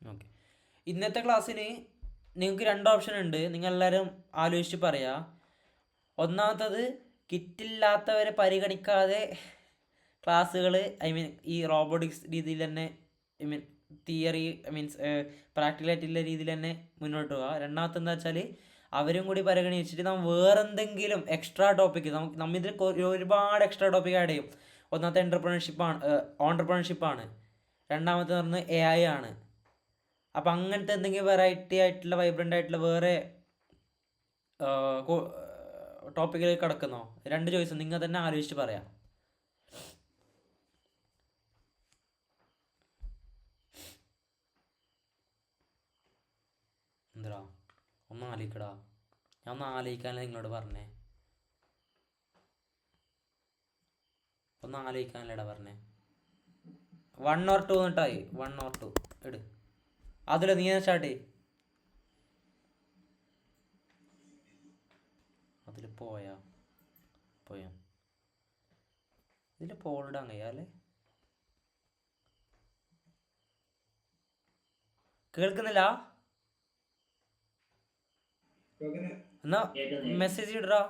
Okay. ഇന്നത്തെ ക്ലാസ്സിന് നിങ്ങൾക്ക് 2 ഓപ്ഷൻ ഉണ്ട്. നിങ്ങളെല്ലാവരും ആലോചിച്ച് പറയാം. ഒന്നാമത്തത് കിറ്റില്ലാത്തവരെ പരിഗണിക്കാതെ ക്ലാസ്സുകൾ, ഈ റോബോട്ടിക്സ് രീതിയിൽ തന്നെ, തിയറി മീൻസ് പ്രാക്ടിക്കലായിട്ടുള്ള രീതിയിൽ തന്നെ മുന്നോട്ട് പോവുക. രണ്ടാമത്തെ എന്താ വെച്ചാൽ അവരും കൂടി പരിഗണിച്ചിട്ട് നമ്മൾ വേറെന്തെങ്കിലും എക്സ്ട്രാ ടോപ്പിക്ക്, നമ്മിതിൽ ഒരുപാട് എക്സ്ട്രാ ടോപ്പിക്ക് ആഡ് ചെയ്യും. ഒന്നാമത്തെ ഓൺടർപ്രണർഷിപ്പാണ്. രണ്ടാമത്തെ പറഞ്ഞ് AI ആണ്. അപ്പം അങ്ങനത്തെ എന്തെങ്കിലും വെറൈറ്റി ആയിട്ടുള്ള വൈബ്രൻ്റ് ആയിട്ടുള്ള വേറെ ടോപ്പിക്കിൽ കിടക്കുന്നോ? 2 ചോയ്സ് നിങ്ങൾ തന്നെ ആലോചിച്ച് പറയാം. എന്താ ഒന്ന് ആലോചിക്കടാ. ഞാൻ ഒന്ന് ആലോചിക്കാനല്ലേ നിങ്ങളോട് പറഞ്ഞേ. ഒന്ന് ആലോചിക്കാനല്ലേടാ പറഞ്ഞേ. 1 or 2 എന്നിട്ടായി. 1 or 2 ഇട്. അതിൽ നീ സ്റ്റാർട്ട് ചെയ്. അതിൽ പോയാ ഇതിൽ പോളിടാൻ കഴിയാല്ലേ? കേൾക്കുന്നില്ല? എന്നാ മെസ്സേജ് ഇടറാ.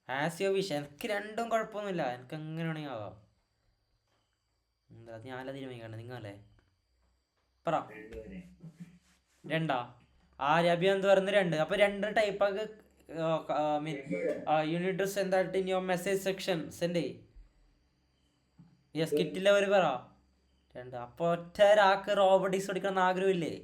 As wish. എനിക്ക് രണ്ടും കുഴപ്പമൊന്നുമില്ല. എനിക്ക് എങ്ങനെ വേണമെങ്കിൽ ആവാം. എന്താ ഞാനല്ല തീരുമാനിക്കണ്ടേ, നിങ്ങളല്ലേ? പറ. 2 അഭി എന്ത് പറയുന്നത്? 2. അപ്പോൾ 2 ടൈപ്പാക്ക് യൂണിറ്റ് ഡ്രസ് എന്തായിട്ട് in your message section send ചെയ്. യെസ്, കിറ്റില്ലവർ പറ. 2. അപ്പോൾ ഒറ്റ ഒരാൾക്ക് റോബോട്ടിക്സ് പഠിക്കണം ആഗ്രഹമില്ലേ?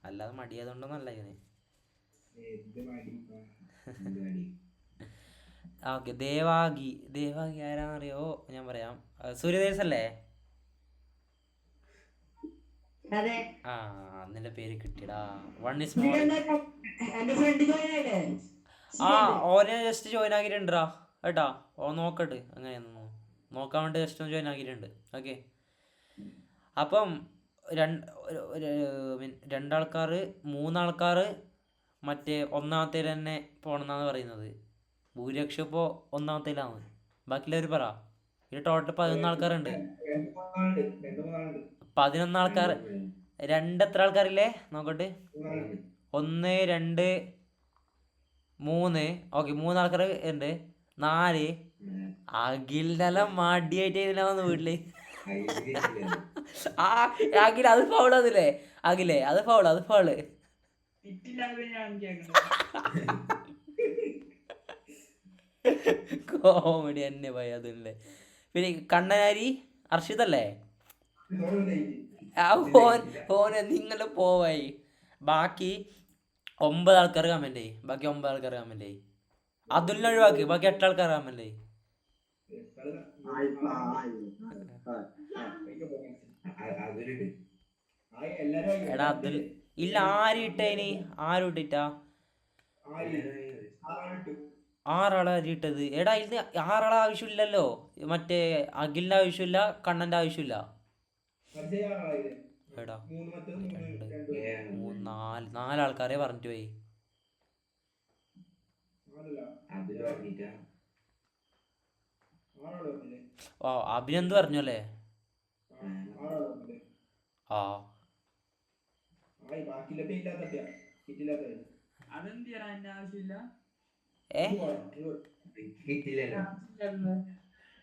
അല്ലാതെ മടിയായതുകൊണ്ടൊന്നല്ല ഇതിന്. ഓക്കെ. ദേവാഗി ആരാന്നറിയോ? ഞാൻ പറയാം. സൂര്യദേശ് അല്ലേ? നിന്റെ പേര് കിട്ടിയടാ. 1 is more. ഓനെ ജസ്റ്റ് ജോയിൻ ആക്കിയിട്ടുണ്ടാ കേട്ടാ. നോക്കട്ടെ അങ്ങനെയാണെന്ന് നോക്കാൻ വേണ്ടി ജസ്റ്റ് ഒന്ന് ജോയിൻ ആക്കിയിട്ടുണ്ട്. ഓക്കെ. അപ്പം 2 ആൾക്കാർ 3 ആൾക്കാർ മറ്റേ ഒന്നാമത്തേൽ തന്നെ പോകണമെന്നാണ് പറയുന്നത്. ഭൂരിപക്ഷം ഇപ്പോൾ ഒന്നാമത്തേലാണ്. ബാക്കിയുള്ളവർ പറ. ഇത് ടോട്ടൽ 11 ആൾക്കാരുണ്ട്. 11 ആൾക്കാർ. 2 എത്ര ആൾക്കാരില്ലേ നോക്കട്ടെ. 1 2 3. ഓക്കെ, 3 ആൾക്കാർ ഉണ്ട്. 4 അഖിലിനെല്ലാം മടിയായിട്ട് ഇതിനാവുന്നു വീട്ടില്. അഖിൽ അത് ഫൗള്. അതില്ലേ അഖിലേ, അത് ഫൗള്. കോമഡി തന്നെ പോയി അതില്ലേ. പിന്നെ കണ്ണനാരി അർഷിതല്ലേ? ഓനെ നിങ്ങൾ പോവായി. ബാക്കി 9 ആൾക്കാർ കമന്റ് ചെയ്യും. അതുലിനെ ഒഴിവാക്കി. ബാക്കി 8 ആൾക്കാർ കമന്റ് ചെയ്യും. എടാ അതുൽ ഇല്ല. ആരും ഇട്ടിട്ടാ? 6 ആളാ ഇട്ടത്. എടാ ഇത് 6 ആളെ ആവശ്യമില്ലല്ലോ. മറ്റേ അഖിലിന്റെ ആവശ്യമില്ല, കണ്ണന്റെ ആവശ്യമില്ല. എടാ 2 3 4 ആൾക്കാരെ പറഞ്ഞിട്ട് പോയി. അഭിനന്ദ് പറഞ്ഞു അല്ലേ?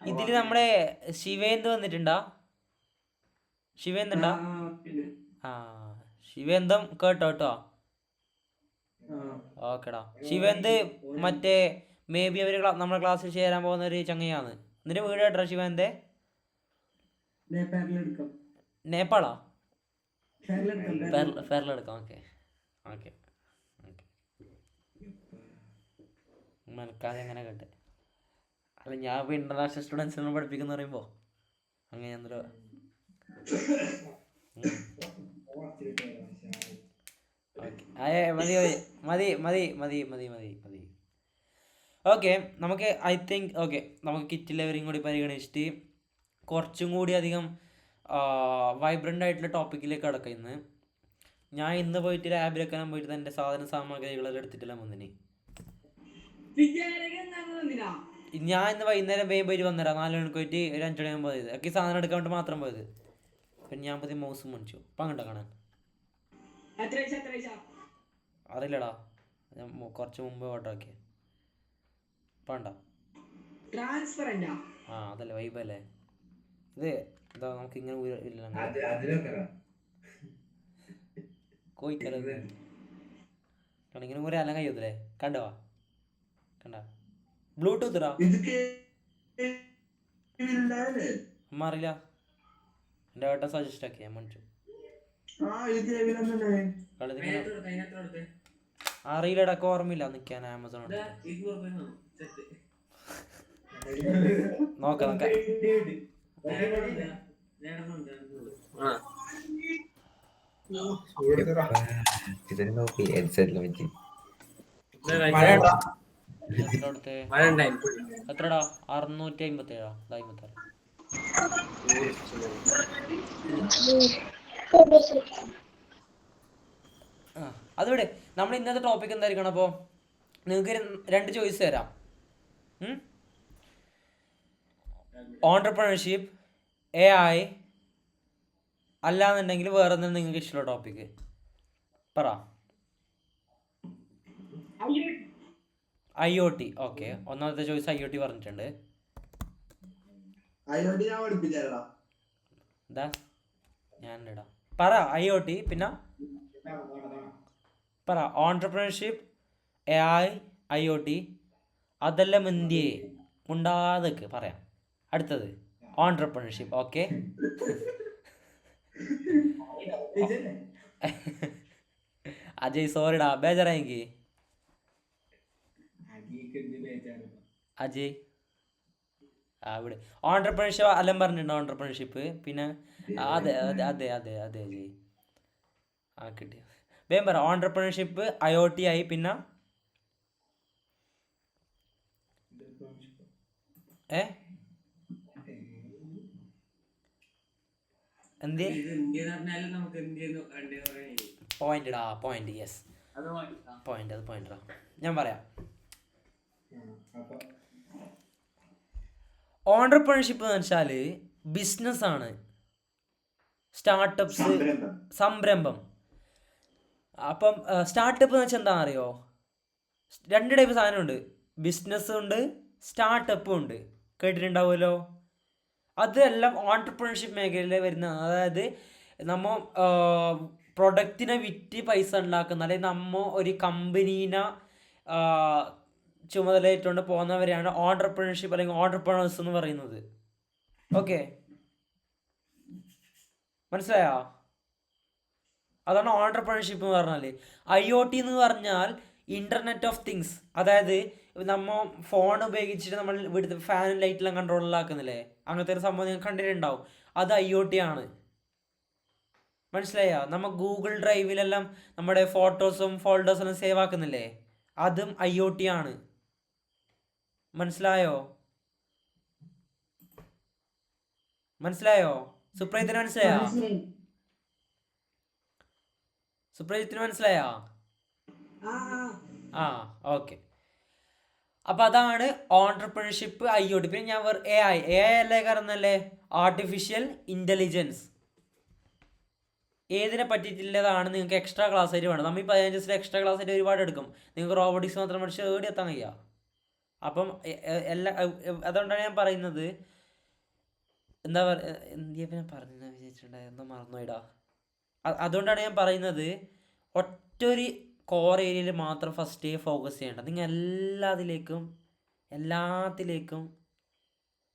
ഇതില് നമ്മുടെ ശിവേന്ദ് വന്നിട്ടുണ്ടാ? ശിവേന്ദ് കേട്ടോ. ഓക്കെടാ. ശിവേന്ദ് മറ്റേ മേ ബി അവര് നമ്മുടെ ക്ലാസ്സിൽ ചേരാൻ പോകുന്ന ഒരു ചങ്ങയാണ്. എന്നിട്ട് വീട് കേട്ടോ ശിവേന്ദ്? നേപ്പാളാ? ഫെർലെടുക്കാം. ഓക്കെ. മനക്കാതെ എങ്ങനെ കേട്ടെ. അല്ല, ഞാൻ ഇപ്പോൾ ഇന്റർനാഷണൽ സ്റ്റുഡൻസിനെ പഠിപ്പിക്കുന്ന പറയുമ്പോൾ അങ്ങനെ എന്തോ. മതി. ഓക്കെ, നമുക്ക് ഐ തിങ്ക് നമുക്ക് കിറ്റ് ലെവലിംഗ് കൂടി പരിഗണിച്ചിട്ട് കുറച്ചും കൂടി അധികം വൈബ്രൻ്റ് ആയിട്ടുള്ള ടോപ്പിക്കിലേക്ക് കിടക്കാം. ഇന്ന് പോയിട്ട് ലാബിലൊക്കെ പോയിട്ട് എൻ്റെ സാധന സാമഗ്രികളെല്ലാം എടുത്തിട്ടില്ല വന്നിന്. ഞാൻ ഇന്ന് വൈകുന്നേരം വേഗം പോയിട്ട് വന്നേരാം. 4 മണിക്ക് പോയിട്ട് ഒരു 5 മണിയാകുമ്പോൾ പോയത്. എനിക്ക് സാധനം എടുക്കാൻ വേണ്ടി മാത്രം പോയത്. പിന്നെ ഞാൻ പുതിയ മൗസും മേടിച്ചു. അപ്പം അങ്ങോട്ടാ കാണാൻ അറിയില്ലടാ, ഞാൻ കുറച്ച് മുമ്പ് ഓർഡർ ആക്കിയ. പണ്ട ആ അതല്ലേ വൈബല്ലേ ഇത്. എന്താ നമുക്ക് ഇങ്ങനെ കോഴിക്കല ഇങ്ങനെ ഊരെ അല്ല കഴിയത്തില്ലേ? കണ്ടോ കണ്ട ബ്ലൂടൂത്ത് ഇടാ അമ്മ അറിയില്ല. എൻ്റെ ഏട്ടൻ സജസ്റ്റ് ആക്കി, ഞാൻ മേടിച്ചു. അറിയില്ലടക്ക ഓർമ്മയില്ല നിക്കാൻ. ആമസോൺ നോക്കാം. എത്രടാ? 657. 56. അതുവിടെ നമ്മൾ ഇന്നത്തെ ടോപ്പിക് എന്തായിരിക്കണം? അപ്പോൾ നിങ്ങൾക്ക് 2 ചോയ്സ് തരാം. ഓൺട്രപ്രണർഷിപ്പ്, AI, അല്ലാന്നുണ്ടെങ്കിൽ വേറെ എന്തെങ്കിലും നിങ്ങൾക്ക് ഇഷ്ടമുള്ള ടോപ്പിക്ക് പറ. IoT. ഓക്കെ, ഒന്നാമത്തെ ചോയ്സ് IoT പറഞ്ഞിട്ടുണ്ട്. എന്താ ഞാൻ ഇടാം പറ. IoT പിന്നെ പറ. Entrepreneurship, AI, IoT. അതെല്ലാം എന്തിയേ ഉണ്ടാതൊക്കെ പറയാം. അടുത്തത് ഓൺട്രപ്രണർഷിപ്പ്. ഓക്കെ, അജയ് സോറിടാ, ബേജാറായെങ്കിൽ. അജയ് ഇവിടെ ഓൺട്രപ്രണർഷിപ്പ് എല്ലാം പറഞ്ഞിട്ടുണ്ടോ? ഓൺട്രപ്രണർഷിപ്പ് പിന്നെ അതെ അതെ അതെ അതെ അതെ അജയ് ആ കിട്ടിയ വേഗം പറ. ഓൺട്രപ്രണർഷിപ്പ്, IoT ആയി പിന്നെ എന്ത് പോയിന്റടാ? പോയിന്റ്. Yes, point. അത് പോയിന്റടാ. ഞാൻ പറയാം. ഓൺട്രപ്രണർഷിപ്പ് എന്ന് വെച്ചാൽ ബിസിനസ്സാണ്, സ്റ്റാർട്ടപ്സ്, സംരംഭം. അപ്പം സ്റ്റാർട്ടപ്പ് എന്ന് വെച്ചാൽ എന്താ അറിയോ? 2 ടൈപ്പ് സാധനമുണ്ട്. ബിസിനസ്സും ഉണ്ട്, സ്റ്റാർട്ടപ്പും ഉണ്ട്. കേട്ടിട്ടുണ്ടാവുമല്ലോ. അതെല്ലാം ഓൺട്രപ്രണർഷിപ്പ് മേഖലയിൽ വരുന്ന. അതായത് നമ്മൾ പ്രൊഡക്റ്റിനെ വിറ്റ് പൈസ ഉണ്ടാക്കുന്ന, അല്ലെങ്കിൽ നമ്മൾ ഒരു കമ്പനീനെ ചുമതലയേറ്റുകൊണ്ട് പോകുന്നവരെയാണ് ഓൺട്രപ്രണർഷിപ്പ് അല്ലെങ്കിൽ ഓൺട്രപ്രണേഴ്സ് എന്ന് പറയുന്നത്. ഓക്കെ, മനസ്സിലായോ? അതാണ് ഓൺട്രപ്രണർഷിപ്പ് എന്ന് പറഞ്ഞാൽ. IoT എന്ന് പറഞ്ഞാൽ ഇൻ്റർനെറ്റ് ഓഫ് തിങ്സ്. അതായത് നമ്മൾ ഫോൺ ഉപയോഗിച്ചിട്ട് നമ്മൾ ഇവിടുത്തെ ഫാനും ലൈറ്റെല്ലാം കൺട്രോളിലാക്കുന്നില്ലേ, അങ്ങനത്തെ ഒരു സംഭവം നിങ്ങൾ കണ്ടിട്ടുണ്ടാവും. അത് IoT ആണ്. മനസ്സിലായോ? നമ്മൾ ഗൂഗിൾ ഡ്രൈവിലെല്ലാം നമ്മുടെ ഫോട്ടോസും ഫോൾഡേഴ്സെല്ലാം സേവ് ആക്കുന്നില്ലേ, അതും IoT ആണ്. മനസ്സിലായോ? സുപ്രജിത്തിന് മനസ്സിലായോ? മനസ്സിലായോ? ആ ഓക്കെ. അപ്പം അതാണ് ഓൺട്രപ്രണർഷിപ്പ്, IoT. പിന്നെ ഞാൻ AI അല്ലേ കാരണല്ലേ? Artificial intelligence. ഏതിനെ പറ്റിയിട്ടുള്ളതാണ് നിങ്ങൾക്ക് എക്സ്ട്രാ ക്ലാസ് ആയിട്ട് വേണം. നമ്മൾ ഈ 15 ദിവസത്തിൽ എക്സ്ട്രാ ക്ലാസ് ആയിട്ട് ഒരുപാട് എടുക്കും. നിങ്ങൾക്ക് റോബോട്ടിക്സ് മാത്രം പഠിച്ച് ഏടി എത്താൻ കഴിയുക. അപ്പം അതുകൊണ്ടാണ് ഞാൻ പറയുന്നത്. എന്താ പറയുക, എന്തിയാ പറഞ്ഞ വിചാരിച്ചിട്ടുണ്ടായിരുന്നു, മറന്നുപോയിടാ. അതുകൊണ്ടാണ് ഞാൻ പറയുന്നത്, ഒറ്റൊരു കോർ ഏരിയയിൽ മാത്രം ഫസ്റ്റ് ഫോക്കസ് ചെയ്യേണ്ട. നിങ്ങൾ എല്ലാത്തിലേക്കും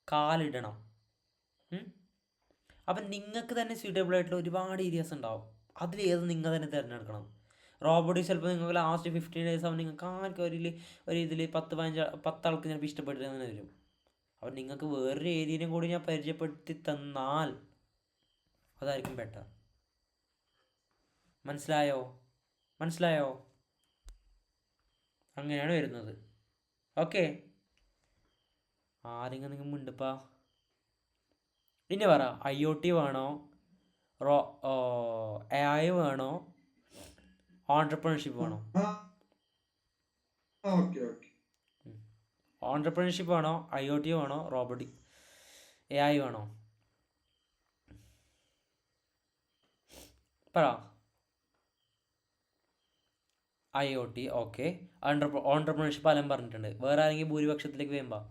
കാലിടണം. അപ്പം നിങ്ങൾക്ക് തന്നെ സ്യൂട്ടബിൾ ആയിട്ടുള്ള ഒരുപാട് ഏരിയാസ് ഉണ്ടാവും. അതിലേത് നിങ്ങൾ തന്നെ തിരഞ്ഞെടുക്കണം. റോബോട്ടിക്സ് ചിലപ്പോൾ നിങ്ങൾക്ക് ലാസ്റ്റ് 15 days ആകുമ്പോൾ നിങ്ങൾക്ക് ആർക്കും ഒരു ഇതിൽ 10 ആൾക്ക് ചിലപ്പോൾ ഇഷ്ടപ്പെട്ടിട്ട് തന്നെ വരും. അപ്പം നിങ്ങൾക്ക് വേറൊരു ഏരിയയും കൂടി ഞാൻ പരിചയപ്പെടുത്തി തന്നാൽ അതായിരിക്കും ബെറ്റർ. മനസ്സിലായോ? അങ്ങനെയാണ് വരുന്നത്. ഓക്കെ, ആരെങ്കിലും നിങ്ങൾ മിണ്ടിപ്പാ. ഇനി പറ, IoT വേണോ, AI വേണോ, ഓൺട്രപ്രണർഷിപ്പ് വേണോ? ഓൺടർപ്രണർഷിപ്പ് വേണോ, IoT വേണോ, റോബോട്ടിക് AI വേണോ? പറ. IoT okay. ഓൺടർപ്രണർഷിപ്പ് എല്ലാം പറഞ്ഞിട്ടുണ്ട്. വേറെ ആരെങ്കിലും ഭൂരിപക്ഷത്തിലേക്ക് വരുമ്പോൾ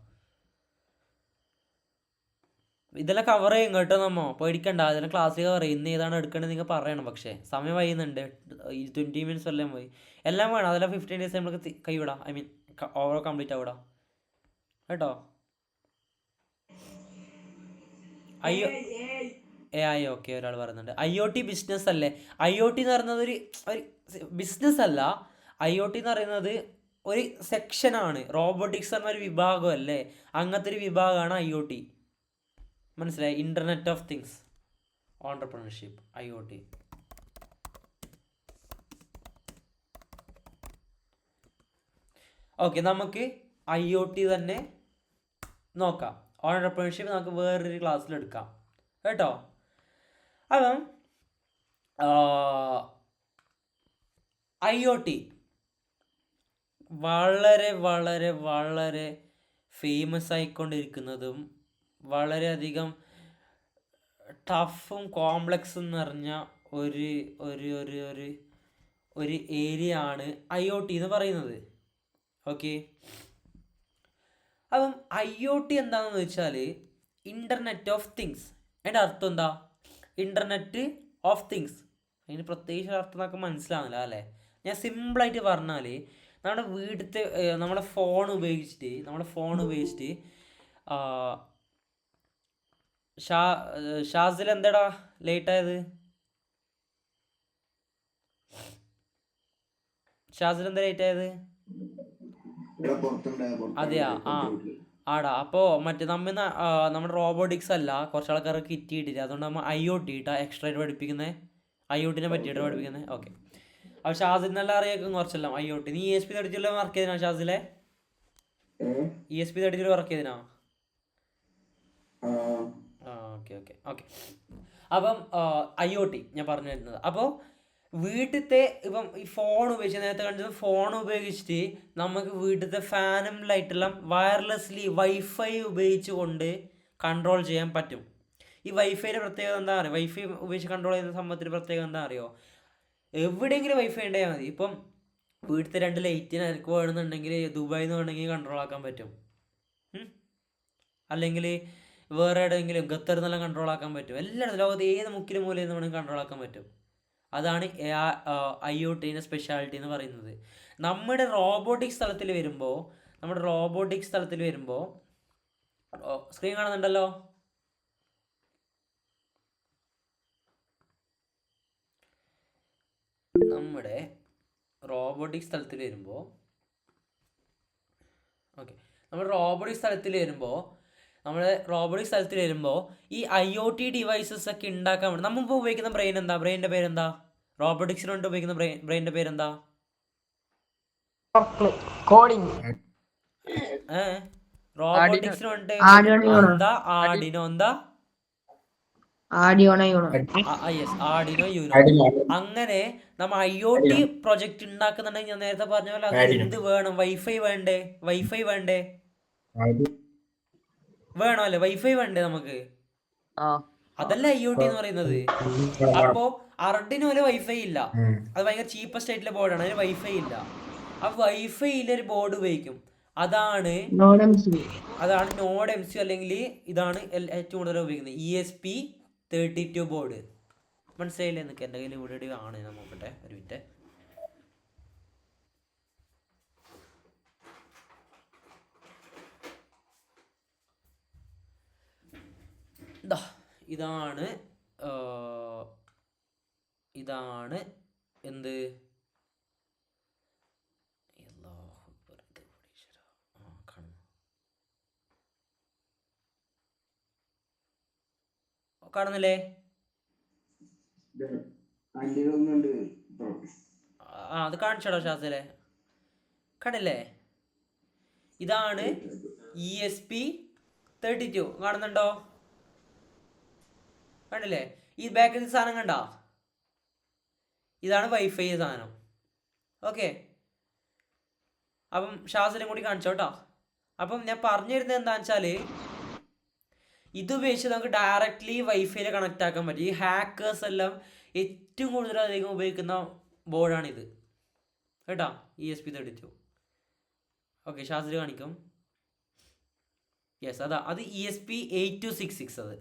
ഇതെല്ലാം കവർ ചെയ്യും കേട്ടോ. നമ്മ പേടിക്കണ്ട, അതെല്ലാം ക്ലാസ്സിൽ കവർ ചെയ്യും. ഇന്ന് ഏതാണ് എടുക്കേണ്ടത് നിങ്ങൾ പറയണം. പക്ഷേ സമയം വൈകുന്നുണ്ട്, 20 മിനിറ്റ്സ് എല്ലാം പോയി. എല്ലാം വേണം, അതെല്ലാം 15 ഡേയ്സ് നമുക്ക് കൈവിടാം. ഐ മീൻ ഓവർ കംപ്ലീറ്റ് ആവിടാം കേട്ടോ. AI ഓക്കെ, ഒരാൾ പറയുന്നുണ്ട്. IoT ബിസിനസ് അല്ലേ? IoT എന്ന് പറയുന്നത് ഒരു ബിസിനസ് അല്ല. IoT എന്ന് പറയുന്നത് ഒരു സെക്ഷനാണ്. റോബോട്ടിക്സ് എന്നൊരു വിഭാഗം അല്ലേ? അങ്ങനത്തെ ഒരു വിഭാഗമാണ് IoT. മനസ്സിലായി? Internet of things, entrepreneurship, IoT. Okay, നമുക്ക് IoT തന്നെ നോക്കാം. ഓൺടർപ്രണർഷിപ്പ് നമുക്ക് വേറൊരു ക്ലാസ്സിലെടുക്കാം കേട്ടോ. അപ്പം IoT വളരെ വളരെ വളരെ ഫേമസ് ആയിക്കൊണ്ടിരിക്കുന്നതും വളരെയധികം ടഫും കോംപ്ലക്സും നിറഞ്ഞ ഒരു ഒരു ഒരു ഒരു ഒരു ഏരിയ ആണ് IoT എന്ന് പറയുന്നത്. ഓക്കെ, അപ്പം IoT എന്താണെന്ന് വെച്ചാൽ ഇൻ്റർനെറ്റ് ഓഫ് തിങ്സ്. അതിൻ്റെ അർത്ഥം എന്താ? Internet of things. അതിന് പ്രത്യേകിച്ച് അർത്ഥം നമുക്ക് മനസ്സിലാവില്ല അല്ലേ? ഞാൻ സിമ്പിളായിട്ട് പറഞ്ഞാൽ നമ്മുടെ വീട്ടിലത്തെ നമ്മുടെ ഫോൺ ഉപയോഗിച്ചിട്ട് ഷാസിൽ എന്താടാ ലേറ്റ് ആയത്? ഷാസിൽ എന്താ ലേറ്റ് ആയത്? അതെയാ, ആടാ. അപ്പോൾ മറ്റേ നമ്മുടെ റോബോട്ടിക്സ് അല്ല, കുറച്ച് ആൾക്കാർക്ക് കിറ്റ് കിട്ടിയില്ല. അതുകൊണ്ട് നമ്മൾ IoT എക്സ്ട്രാ ആയിട്ട് പഠിപ്പിക്കുന്നത്, IoTനെ പറ്റിയിട്ട് പഠിപ്പിക്കുന്നത്. ഓക്കെ, അപ്പോൾ ഷാസിൽ നല്ല അറിയാക്കും കുറച്ചെല്ലാം IoT. നീ ESP32 വർക്ക് ചെയ്തിനാ ഷാസിലെ? ESP32 വർക്ക് ചെയ്തിനാ? ഓക്കെ. അപ്പം IoT ഞാൻ പറഞ്ഞു തരുന്നത്. അപ്പോൾ വീട്ടിലത്തെ ഇപ്പം ഈ ഫോൺ ഉപയോഗിച്ച്, നേരത്തെ കണ്ടത് ഫോൺ ഉപയോഗിച്ചിട്ട് നമുക്ക് വീട്ടിലത്തെ ഫാനും ലൈറ്റെല്ലാം വയർലെസ്ലി വൈഫൈ ഉപയോഗിച്ച് കൊണ്ട് കൺട്രോൾ ചെയ്യാൻ പറ്റും. ഈ വൈഫൈയുടെ പ്രത്യേകത എന്താ പറയുക? വൈഫൈ ഉപയോഗിച്ച് കൺട്രോൾ ചെയ്യുന്ന സംഭവത്തിൻ്റെ പ്രത്യേകത എന്താ അറിയോ? എവിടെയെങ്കിലും വൈഫൈ ഉണ്ടായാൽ മതി. ഇപ്പം വീട്ടിലത്തെ 2 ലൈറ്റിന് എനിക്ക് വേണമെന്നുണ്ടെങ്കിൽ ദുബായിൽ നിന്ന് വേണമെങ്കിൽ കൺട്രോൾ ആക്കാൻ പറ്റും. അല്ലെങ്കിൽ വേറെ എവിടെയെങ്കിലും ഖത്തറിൽ നിന്നെല്ലാം കൺട്രോൾ ആക്കാൻ പറ്റും. എല്ലായിടത്തും ലോകത്ത് ഏത് മുക്കിലും മൂലയിൽ നിന്ന് വേണമെങ്കിൽ കൺട്രോൾ ആക്കാൻ പറ്റും. അതാണ് IoTൻ്റെ സ്പെഷ്യാലിറ്റി എന്ന് പറയുന്നത്. നമ്മുടെ റോബോട്ടിക്സ് തലത്തിൽ വരുമ്പോൾ സ്ക്രീൻ കാണുന്നുണ്ടല്ലോ. നമ്മുടെ റോബോട്ടിക്സ് തലത്തിൽ വരുമ്പോൾ ഈ IoT ഡിവൈസസ് ഒക്കെ ഉണ്ടാക്കാൻ വേണ്ടി നമ്മളിപ്പോൾ ഉപയോഗിക്കുന്ന ബ്രെയിൻ്റെ പേരെന്താ? റോബോട്ടിക്സിന് വേണ്ടി ഉപയോഗിക്കുന്ന ബ്രെയിൻ്റെ പേരെന്താ? റോബോട്ടിക്സിന് വേണ്ടി എന്താ? Arduino you know. അങ്ങനെ നമ്മൾ IoT പ്രൊജക്റ്റ് ഉണ്ടാക്കുന്നുണ്ടെങ്കിൽ ഞാൻ നേരത്തെ പറഞ്ഞ പോലെ അത് എന്ത് വേണം? വൈഫൈ വേണ്ടേ? വേണമല്ലേ? വൈഫൈ വേണ്ടേ നമുക്ക്? അതല്ല IoT എന്ന് പറയുന്നത്. അപ്പോ അർഡിനോയില് വൈഫൈ ഇല്ല, അത് ഭയങ്കര ചീപ്പസ്റ്റ് ആയിട്ടുള്ള ബോർഡാണ്, അതിന് വൈഫൈ ഇല്ല. ആ വൈഫൈ ഇല്ലൊരു ബോർഡ് ഉപയോഗിക്കും. അതാണ് നോഡ് MC, അല്ലെങ്കിൽ ഇതാണ് ഏറ്റവും കൂടുതൽ ഉപയോഗിക്കുന്നത് ESP32 ബോർഡ്. മനസ്സിലായില്ലേ? എന്നൊക്കെ എൻ്റെ കയ്യിൽ ഇവിടെ ആണ്, ഞാൻ നോക്കട്ടെ ഒരു മിനിറ്റ്. ഇതാണ് എന്ത്? കാണുന്നില്ലേ? അത് കാണിച്ചോടോ ഷാസിലെ, കണ്ടില്ലേ? ഇതാണ് ESP32. കാണുന്നുണ്ടോ? കണ്ടില്ലേ? ഈ ബാക്കിൽ സാധനം കണ്ടോ? ഇതാണ് വൈഫൈ സാധനം. ഓക്കെ, അപ്പം ഷാസിലും കൂടി കാണിച്ചോട്ടോ. അപ്പം ഞാൻ പറഞ്ഞു തരുന്നത് എന്താണെന്ന് വെച്ചാൽ ഇത് ഉപയോഗിച്ച് നമുക്ക് ഡയറക്റ്റ്ലി വൈഫൈയിൽ കണക്ട് ആക്കാൻ പറ്റും. ഈ ഹാക്കേഴ്സ് എല്ലാം ഏറ്റവും കൂടുതൽ അധികം ഉപയോഗിക്കുന്ന ബോർഡാണിത് കേട്ടോ, ESP32. ഓക്കെ, ശാസ്ത്രി കാണിക്കും. യെസ്, അതാ അത് ESP8266. അത്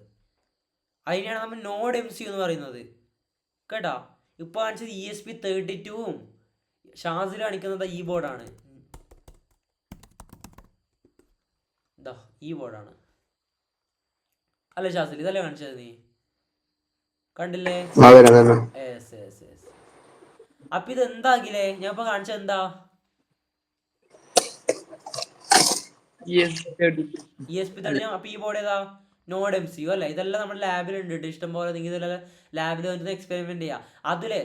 അതിനെയാണ് നമ്മൾ നോഡ് MC എന്ന് പറയുന്നത് കേട്ടോ. ഇപ്പോൾ കാണിച്ചത് ESP32ഉം ഷാസിൽ കാണിക്കുന്നത് ഈ ബോർഡാണ്. ഇതാ ഈ ബോർഡാണ് അല്ല ഷാസിൽ, ഇതല്ലേ കാണിച്ചത് നീ കണ്ടില്ലേ? അപ്പൊ ഇത് എന്താകില്ലേ ഞാൻ ഇപ്പൊ കാണിച്ചത് എന്താ? ESP32. അപ്പൊ ഈ ബോർഡ് ഏതാ? നോഡ് MCU അല്ലേ? ഇതെല്ലാം നമ്മുടെ ലാബിലുണ്ട് ഇഷ്ടം പോലെ. നിങ്ങൾ ഇതെല്ലാം ലാബിൽ വന്നിട്ട് എക്സ്പെരിമെന്റ് ചെയ്യാം. അതിലേ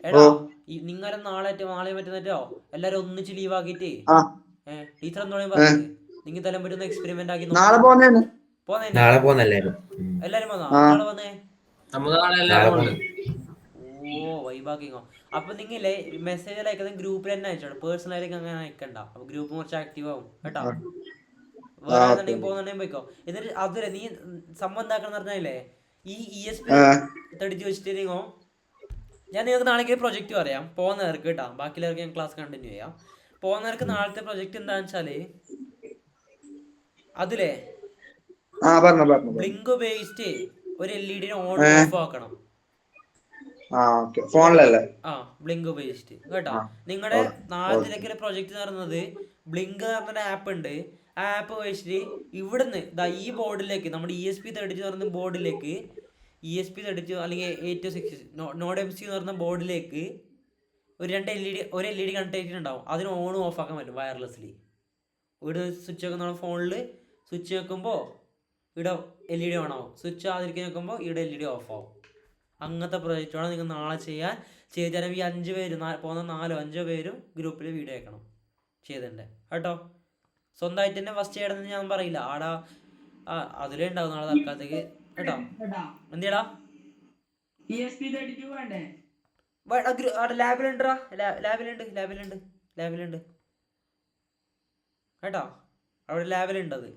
എടാ നിങ്ങളെ നാളെ മറ്റോ എല്ലാരും ഒന്നിച്ച് ലീവ് ആക്കിട്ട് ടീച്ചർ എന്തോടെ പറഞ്ഞു നിങ്ങൾ തലം പറ്റുന്ന എക്സ്പെരിമെന്റ് ആക്കി എല്ലാരും വന്നോ? നാളെ വന്നേ. ഓ വൈബാക്കിങ്ങോ. അപ്പൊ നിങ്ങളെ മെസ്സേജ് അയക്കുന്നത് ഗ്രൂപ്പിൽ തന്നെ അയച്ചോളൂ, പേഴ്സണൽ ആയിട്ട് അങ്ങനെ അയക്കണ്ട. അപ്പൊ ഗ്രൂപ്പ് കുറച്ച് ആക്റ്റീവ് ആവും കേട്ടോ. വേറെ ആണെന്നുണ്ടെങ്കിൽ പോകുന്നുണ്ടെങ്കിൽ പോയിക്കോ. എന്നിട്ട് അതുവരെ നീ സംഭവം എന്താക്കണം പറഞ്ഞാലേ ഈ ESP32 വെച്ചിട്ട് ഞാൻ നിങ്ങൾക്ക് നാളേക്ക് പ്രൊജക്റ്റ് പറയാം പോകുന്നവർക്ക് കേട്ടോ. ബാക്കിയുള്ളവർക്ക് ഞാൻ ക്ലാസ് കണ്ടിന്യൂ ചെയ്യാം. പോകുന്നവർക്ക് നാളത്തെ പ്രൊജക്റ്റ് എന്താണെന്ന് വെച്ചാല് അതിലേ ബ്ലിങ്ക് ഉപയോഗിച്ചിട്ട് ഒരു LED ഓൺ ഓഫ് ആക്കണം. ബ്ലിങ്ക് ഉപയോഗിച്ചിട്ട് കേട്ടോ. നിങ്ങളുടെ നാളത്തേക്ക് പ്രൊജക്ട് നടന്നത് ബ്ലിങ്ക് എന്ന് പറഞ്ഞ ആപ്പ് ഉണ്ട്. ആ ആപ്പ് ഉപയോഗിച്ചിട്ട് ഇവിടുന്ന് ഈ ബോർഡിലേക്ക് നമ്മുടെ ESP32 എന്ന് പറയുന്ന ബോർഡിലേക്ക് ESP32 അല്ലെങ്കിൽ 8266 നോഡ് MC എന്ന് പറയുന്ന ബോർഡിലേക്ക് ഒരു LED കണക്ട് ചെയ്തിട്ടുണ്ടാവും. അതിന് ഓണും ഓഫ് ആക്കാൻ പറ്റും വയർലെസ്ലി. ഇവിടെ സ്വിച്ച് ഒക്കെ നമ്മൾ ഫോണിൽ സ്വിച്ച് വെക്കുമ്പോൾ ഇവിടെ LED ഓൺ ആവും, സ്വിച്ച് ആതിരിക്കാൻ വെക്കുമ്പോൾ ഇവിടെ LED ഓഫ് ആവും. അങ്ങനത്തെ പ്രൊജക്റ്റാണ് നിങ്ങൾ നാളെ ചെയ്ത് തരാം. ഈ 5 പേര് പോകുന്ന 4-5 പേരും ഗ്രൂപ്പിൽ വീഡിയോ അയക്കണം ചെയ്തിട്ടുണ്ട് കേട്ടോ. സ്വന്തമായിട്ട് തന്നെ ഫസ്റ്റ് ചെയ്യണമെന്ന് ഞാൻ പറയില്ല. ആടാ അതിലേ ഉണ്ടാവും നാളെ തൽക്കാലത്തേക്ക് കേട്ടോ. എന്തിടാ ലാബിലുണ്ടാ? ലാബിലുണ്ട് കേട്ടോ. അവിടെ ലാബിലുണ്ട്. അത്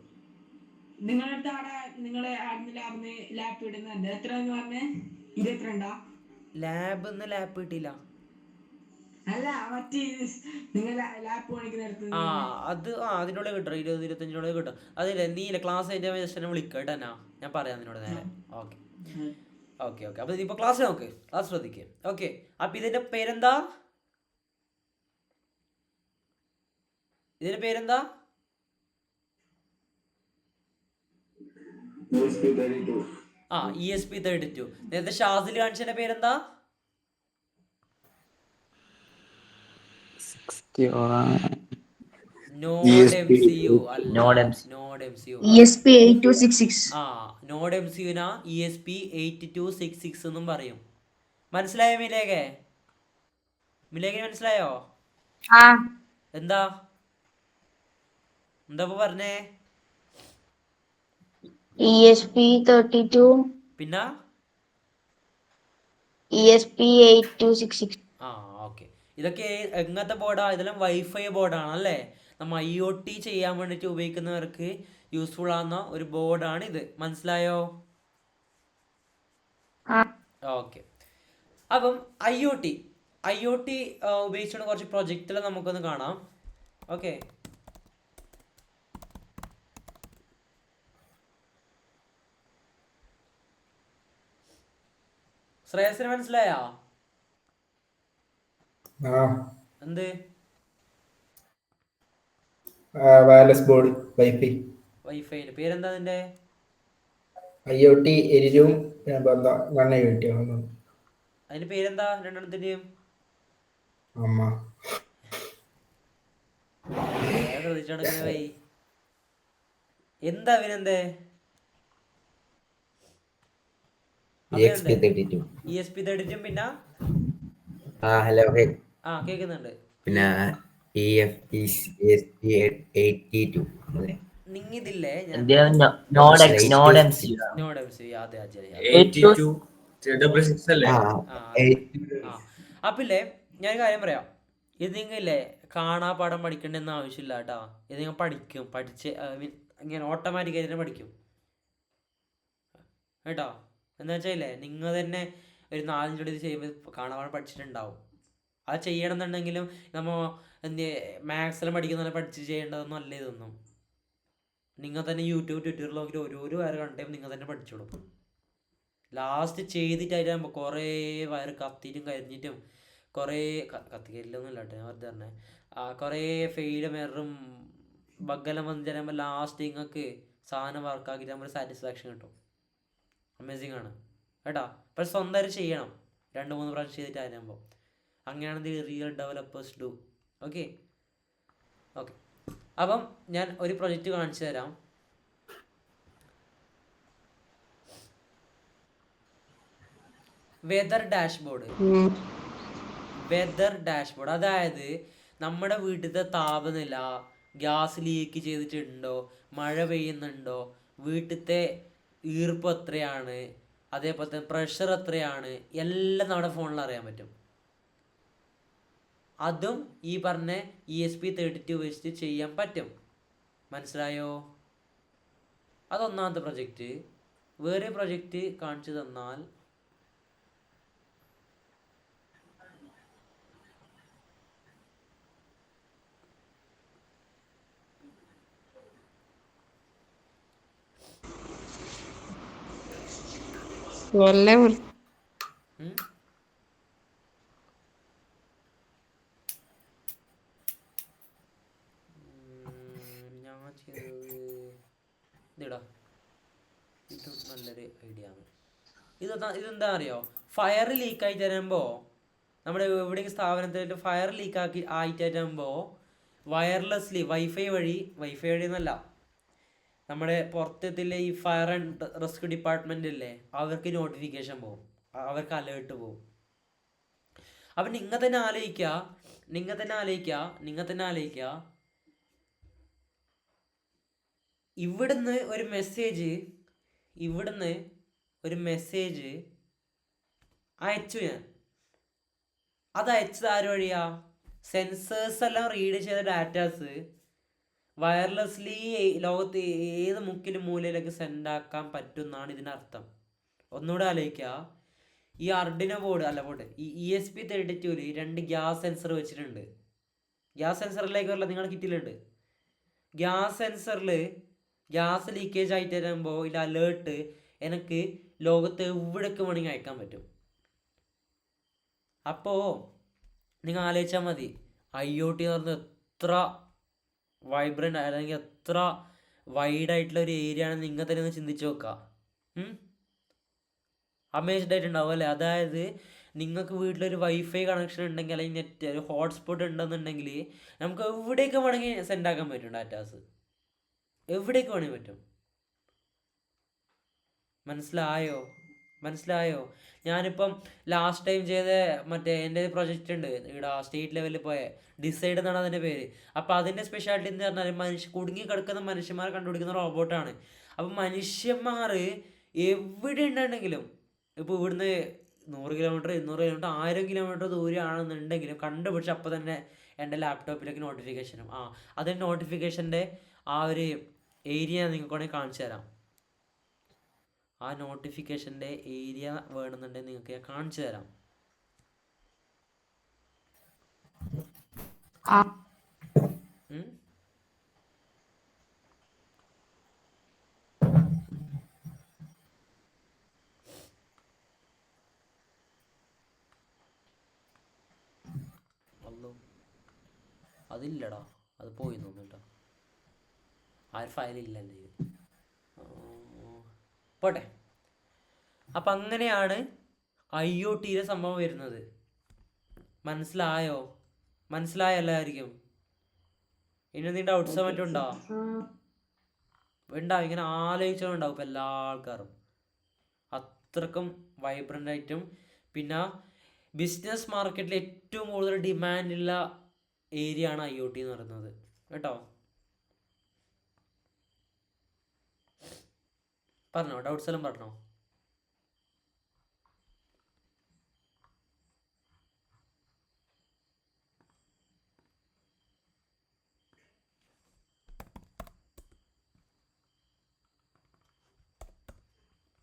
ലാബ് ലാപ്പ് കിട്ടിയില്ല. അതിനുള്ളിൽ കിട്ടും, 20-25 കിട്ടും. അതില്ലേ നീല ക്ലാസ് അതിന്റെ വിളിക്കുക കേട്ടോ. ഞാൻ പറയാം നിന്നോട് നേരെ. ഓക്കെ. അപ്പൊ ഇപ്പൊ ക്ലാസ് നോക്ക്, ക്ലാസ് ശ്രദ്ധിക്കുക. ഓക്കെ, അപ്പൊ ഇതിന്റെ പേരെന്താ? ESP32. നേരത്തെ ഷാസിൽ കാണിച്ചതിന്റെ പേരെന്താ? Node MCU. ESP8266. Node MCUനാ ESP8266 എന്നും പറയും. മനസ്സിലായോ മിലേഖേ? മനസ്സിലായോ? എന്താ പറഞ്ഞേ? ESP32 പിന്നെ ESP8266. ഓക്കെ. ഇതൊക്കെ എങ്ങനത്തെ ബോർഡാ? ഇതെല്ലാം വൈഫൈ ബോർഡാണ് അല്ലേ? നമ്മൾ IoT ചെയ്യാൻ വേണ്ടിയിട്ട് ഉപയോഗിക്കുന്നവർക്ക് യൂസ്ഫുൾ ആകുന്ന ഒരു ബോർഡാണ് ഇത്. മനസ്സിലായോ? ഓക്കെ. അപ്പം IoT ഉപയോഗിച്ചുകൊണ്ട് കുറച്ച് പ്രൊജക്റ്റുകൾ നമുക്കൊന്ന് കാണാം. ഓക്കെ, ശ്രേയസിന് മനസ്സിലായോ? എന്ത് വയർലെസ് ബോർഡ് വൈഫൈന്റെ പേരെന്താ? അതിന്റെ IoT എരിവും അതിന്റെ പേരെന്താ രണ്ടെണ്ണത്തിന്റെയും? ശ്രദ്ധിച്ചോണ്ടിരിക്കുന്ന വൈ എന്താ അവനെന്തേ? ESP32 പിന്നെ ഹലോ കേക്കുന്നുണ്ട്. പിന്നെ ESP82 നിങ്ങിതില്ലേ? അപ്പില്ലേ ഞാൻ കാര്യം പറയാം. ഇത് നിങ്ങളില്ലേ കാണാപ്പാഠം പഠിക്കേണ്ടെന്ന് ആവശ്യമില്ല കേട്ടോ. ഇത് നിങ്ങൾ പഠിക്കും, പഠിച്ച് ഇങ്ങനെ ഓട്ടോമാറ്റിക്കായിട്ട് തന്നെ പഠിക്കും കേട്ടോ. എന്താ വെച്ചാൽ നിങ്ങൾ തന്നെ ഒരു 4-5 ഇത് ചെയ്യുമ്പോൾ കാണാപ്പാഠം പഠിച്ചിട്ടുണ്ടാവും. അത് ചെയ്യണമെന്നുണ്ടെങ്കിലും നമ്മൾ എന്ത് മാത്സിലും പഠിക്കുന്ന പഠിച്ച് ചെയ്യേണ്ടതൊന്നും അല്ല ഇതൊന്നും. നിങ്ങൾ തന്നെ യൂട്യൂബ് ട്വിറ്ററിൽ നോക്കിയിട്ട് ഓരോരോ വയറ് കണ്ടും നിങ്ങൾ തന്നെ പഠിച്ചോളും. ലാസ്റ്റ് ചെയ്തിട്ടായിട്ടാകുമ്പോൾ കുറേ വയറ് കത്തിയിട്ടും കരിഞ്ഞിട്ടും കുറേ കത്തിക്കരില്ലൊന്നുമില്ല കേട്ടോ, ഞാൻ വെറുതെ തന്നെ കുറേ ഫെയിലും എററും ബഗ്ഗെല്ലാം വന്ന് തരുമ്പോൾ ലാസ്റ്റ് നിങ്ങൾക്ക് സാധനം വർക്കാക്കിയിട്ട് നമ്മൾ സാറ്റിസ്ഫാക്ഷൻ കിട്ടും. അമേസിങ് ആണ് കേട്ടോ. പക്ഷെ സ്വന്തമായിട്ട് ചെയ്യണം, 2-3 പ്രാവശ്യം ചെയ്തിട്ടാകുമ്പോൾ. അങ്ങനെയാണ് the real developers do. Okay. അപ്പം ഞാൻ ഒരു പ്രൊജക്റ്റ് കാണിച്ചു തരാം. Weather dashboard. അതായത് നമ്മുടെ വീട്ടിലത്തെ താപനില, ഗ്യാസ് ലീക്ക് ചെയ്തിട്ടുണ്ടോ, മഴ പെയ്യുന്നുണ്ടോ, വീട്ടിലത്തെ ഈർപ്പം എത്രയാണ്, അതേപോലെ തന്നെ പ്രഷർ എത്രയാണ്, എല്ലാം നമ്മുടെ ഫോണിൽ അറിയാൻ പറ്റും. അതും ഈ പറഞ്ഞ ESP32 വെച്ചിട്ട് ചെയ്യാൻ പറ്റും. മനസ്സിലായോ? അതൊന്നാമത്തെ പ്രൊജക്റ്റ്. വേറെ പ്രൊജക്റ്റ് കാണിച്ചു തന്നാൽ ഞാൻ ചെയ്തത് ഇതാ. ഇത് നല്ലൊരു ഐഡിയ ആണ്. ഇതെന്താ അറിയോ, ഫയർ ലീക്കായി തരുമ്പോൾ നമ്മുടെ എവിടെയെങ്കിലും സ്ഥാപനത്തിൽ ഫയർ ആയിട്ട് തരുമ്പോൾ വയർലെസ്ലി വൈഫൈ വഴി എന്നല്ല, നമ്മുടെ പുറത്തുള്ള ഈ ഫയർ ആൻഡ് റെസ്ക്യൂ ഡിപ്പാർട്ട്മെൻ്റ് ഇല്ലേ, അവർക്ക് നോട്ടിഫിക്കേഷൻ പോകും, അവർക്ക് അലേർട്ട് പോകും. അപ്പം നിങ്ങൾ തന്നെ ആലോചിക്കുക ഇവിടുന്ന് ഒരു മെസ്സേജ് അയച്ചു ഞാൻ. അത് അയച്ചത് ആര് വഴിയാ? സെൻസേഴ്സ് എല്ലാം റീഡ് ചെയ്ത ഡാറ്റാസ് വയർലെസ്ലി ലോകത്ത് ഏത് മുക്കിലും മൂലയിലേക്ക് സെൻഡ് ആക്കാൻ പറ്റും എന്നാണ് ഇതിനർത്ഥം. ഒന്നുകൂടെ ആലോചിക്കുക. ഈ അർഡിനോ ബോർഡ് ഈ ESP32 2 ഗ്യാസ് സെൻസർ വെച്ചിട്ടുണ്ട്. ഗ്യാസ് സെൻസറിലേക്ക് വരില്ല, നിങ്ങളുടെ കിറ്റിലുണ്ട്. ഗ്യാസ് സെൻസറിൽ ഗ്യാസ് ലീക്കേജ് ആയിട്ട് വരുമ്പോൾ ഇതിൽ അലേർട്ട് എനിക്ക് ലോകത്ത് എവിടേക്ക് വേണമെങ്കിൽ അയക്കാൻ പറ്റും. അപ്പോൾ നിങ്ങൾ ആലോചിച്ചാൽ മതി, IoT എന്ന് പറഞ്ഞാൽ എത്ര വൈബ്രൻ്റ് അല്ലെങ്കിൽ എത്ര വൈഡായിട്ടുള്ള ഒരു ഏരിയ ആണ്. നിങ്ങൾ തന്നെ ഒന്ന് ചിന്തിച്ച് നോക്കുക. അമേസ്ഡ് ആയിട്ടുണ്ടാവും അല്ലേ? അതായത് നിങ്ങൾക്ക് വീട്ടിലൊരു വൈഫൈ കണക്ഷൻ ഉണ്ടെങ്കിൽ അല്ലെങ്കിൽ നെറ്റ് ഒരു ഹോട്ട്സ്പോട്ട് ഉണ്ടെന്നുണ്ടെങ്കിൽ നമുക്ക് എവിടേക്ക് വേണമെങ്കിൽ സെൻഡ് ആക്കാൻ പറ്റും ഡാറ്റാസ്, എവിടേക്ക് വേണമെങ്കിൽ പറ്റും. മനസ്സിലായോ? ഞാനിപ്പം ലാസ്റ്റ് ടൈം ചെയ്ത എൻ്റെ പ്രൊജക്റ്റ് ഉണ്ട് ഇവിടെ സ്റ്റേറ്റ് ലെവലിൽ പോയ ഡിസൈഡ് എന്നാണ് അതിൻ്റെ പേര്. അപ്പോൾ അതിൻ്റെ സ്പെഷ്യാലിറ്റി എന്ന് പറഞ്ഞാൽ കുടുങ്ങി കിടക്കുന്ന മനുഷ്യന്മാരെ കണ്ടുപിടിക്കുന്ന റോബോട്ടാണ്. അപ്പം മനുഷ്യന്മാർ എവിടെ ഉണ്ടെങ്കിലും, ഇപ്പോൾ ഇവിടുന്ന് 100 കിലോമീറ്റർ 200 കിലോമീറ്റർ 1000 കിലോമീറ്റർ ദൂരെയാണെന്നുണ്ടെങ്കിലും കണ്ടുപിടിച്ച് അപ്പോൾ തന്നെ എൻ്റെ ലാപ്ടോപ്പിലേക്ക് നോട്ടിഫിക്കേഷനും അതിൻ്റെ നോട്ടിഫിക്കേഷൻ്റെ ആ ഒരു ഏരിയ നിങ്ങൾക്ക് വേണമെങ്കിൽ കാണിച്ചു തരാം. ആ നോട്ടിഫിക്കേഷൻ്റെ ഏരിയ വേണമെന്നുണ്ടെങ്കിൽ നിങ്ങൾക്ക് ഞാൻ കാണിച്ചു തരാം. അതില്ലടാ, അത് പോയി തോന്നുട്ടോ. ആ ഒരു ഫയലില്ല എൻ്റെ കയ്യിൽ. പോട്ടെ. അപ്പം അങ്ങനെയാണ് IoTയിലെ സംഭവം വരുന്നത്. മനസ്സിലായോ എല്ലാവർക്കും? ഇനി എന്തെങ്കിലും ഡൗട്ട്സ് മറ്റുണ്ടോ? ഉണ്ടാവും, ഇങ്ങനെ ആലോചിച്ചുകൊണ്ടാവും ഇപ്പം എല്ലാ ആൾക്കാരും. അത്രക്കും വൈബ്രൻ്റ് ആയിട്ടും പിന്നെ ബിസിനസ് മാർക്കറ്റിൽ ഏറ്റവും കൂടുതൽ ഡിമാൻഡുള്ള ഏരിയ ആണ് IoT എന്ന് പറയുന്നത് കേട്ടോ. പറഞ്ഞോ, ഡൗട്ട്സ് എല്ലാം പറഞ്ഞോ.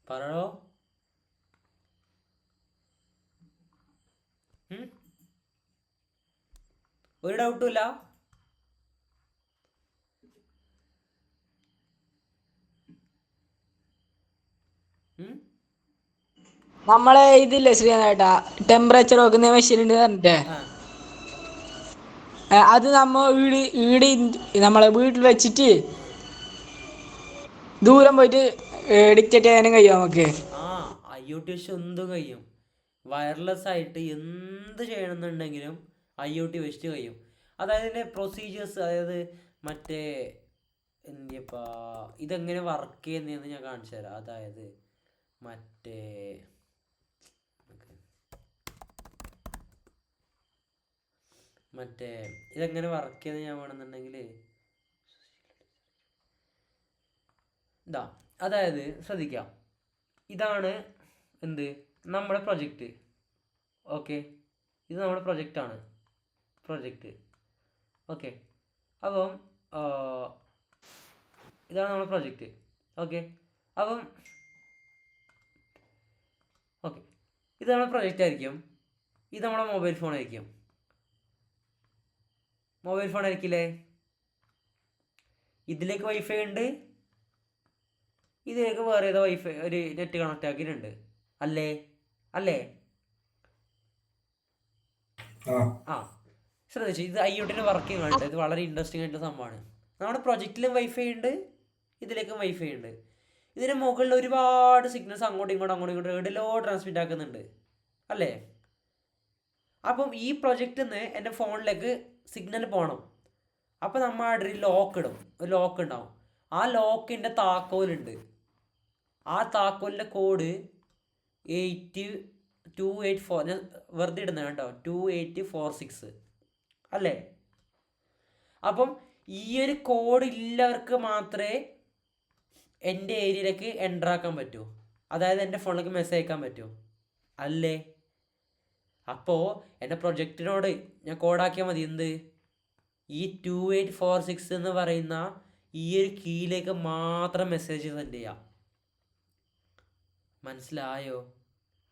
പറയോ. ഒരു ഡൗട്ടും ഇല്ല. നമ്മളെ ഇതില്ലേ ശ്രീനാട്ടാ, ടെമ്പറേച്ചർ നോക്കുന്ന മെഷീൻ ഉണ്ട് പറഞ്ഞിട്ടേ, അത് നമ്മ നമ്മളെ വീട്ടിൽ വെച്ചിട്ട് ദൂരം പോയിട്ട് ഡിക്റ്റേറ്റ് ചെയ്യാനും കഴിയും നമുക്ക്. IoT വെച്ച് എന്തും കഴിയും. വയർലെസ് ആയിട്ട് എന്ത് ചെയ്യണമെന്നുണ്ടെങ്കിലും IoT വെച്ചിട്ട് കഴിയും. അതായത് ഇതിൻ്റെ പ്രൊസീജിയേഴ്സ്, അതായത് മറ്റേ എന്തിയപ്പാ ഇതെങ്ങനെ വർക്ക് ചെയ്യുന്നതെന്ന് ഞാൻ കാണിച്ചു തരാം. അതായത് മറ്റേ ഇതെങ്ങനെ വർക്ക് ചെയ്യുന്നത് ഞാൻ വേണമെന്നുണ്ടെങ്കിൽ ഇതാ, അതായത് ശ്രദ്ധിക്കാം, ഇതാണ് എന്ത് നമ്മുടെ പ്രൊജക്റ്റ്. ഓക്കെ, ഇത് നമ്മുടെ പ്രൊജക്റ്റാണ്. ഓക്കെ, അപ്പം ഇതാണ് നമ്മുടെ പ്രൊജക്റ്റ്. ഓക്കെ, അപ്പം ഇത് നമ്മുടെ പ്രൊജക്റ്റ് ആയിരിക്കും. ഇത് നമ്മുടെ മൊബൈൽ ഫോൺ ആയിരിക്കില്ലേ? ഇതിലേക്ക് വൈഫൈ ഉണ്ട്, ഇതിലേക്ക് വേറെ ഏതോ വൈഫൈ ഒരു നെറ്റ് കണക്ട് ആക്കിയിട്ടുണ്ട്. അല്ലേ? ശ്രദ്ധിച്ചു, ഇത് IoTൻ്റെ വർക്കിംഗ് ആണ്. ഇത് വളരെ ഇൻട്രസ്റ്റിംഗ് ആയിട്ടുള്ള സംഭവമാണ്. നമ്മുടെ പ്രൊജക്റ്റിലും വൈഫൈ ഉണ്ട്, ഇതിലേക്കും വൈഫൈ ഉണ്ട്. ഇതിന് മുകളിൽ ഒരുപാട് സിഗ്നൽസ് അങ്ങോട്ടും ഇങ്ങോട്ടും എവിടെയോ ട്രാൻസ്മിറ്റ് ആക്കുന്നുണ്ട് അല്ലേ? അപ്പം ഈ പ്രൊജക്റ്റിൽ നിന്ന് എൻ്റെ ഫോണിലേക്ക് സിഗ്നൽ പോകണം. അപ്പം നമ്മൾ അവിടെ ഒരു ലോക്ക് ഉണ്ടാവും. ആ ലോക്കിൻ്റെ താക്കോലുണ്ട്. ആ താക്കോലിൻ്റെ കോഡ് 8284, ഞാൻ വെറുതെ ഇടുന്നത് കേട്ടോ, 2846 അല്ലേ? അപ്പം ഈ ഒരു കോഡ് ഇല്ലവർക്ക് മാത്രമേ എൻ്റെ ഏരിയയിലേക്ക് എൻ്റർ ആക്കാൻ പറ്റൂ. അതായത് എൻ്റെ ഫോണിലേക്ക് മെസ്സേജ് അയക്കാൻ പറ്റൂ അല്ലേ? അപ്പോൾ എൻ്റെ പ്രൊജക്റ്റിനോട് ഞാൻ കോഡാക്കിയാൽ മതി. എന്ത്? ഈ 2846 എന്ന് പറയുന്ന ഈ ഒരു കീയിലേക്ക് മാത്രം മെസ്സേജ് സെൻഡ് ചെയ്യാം.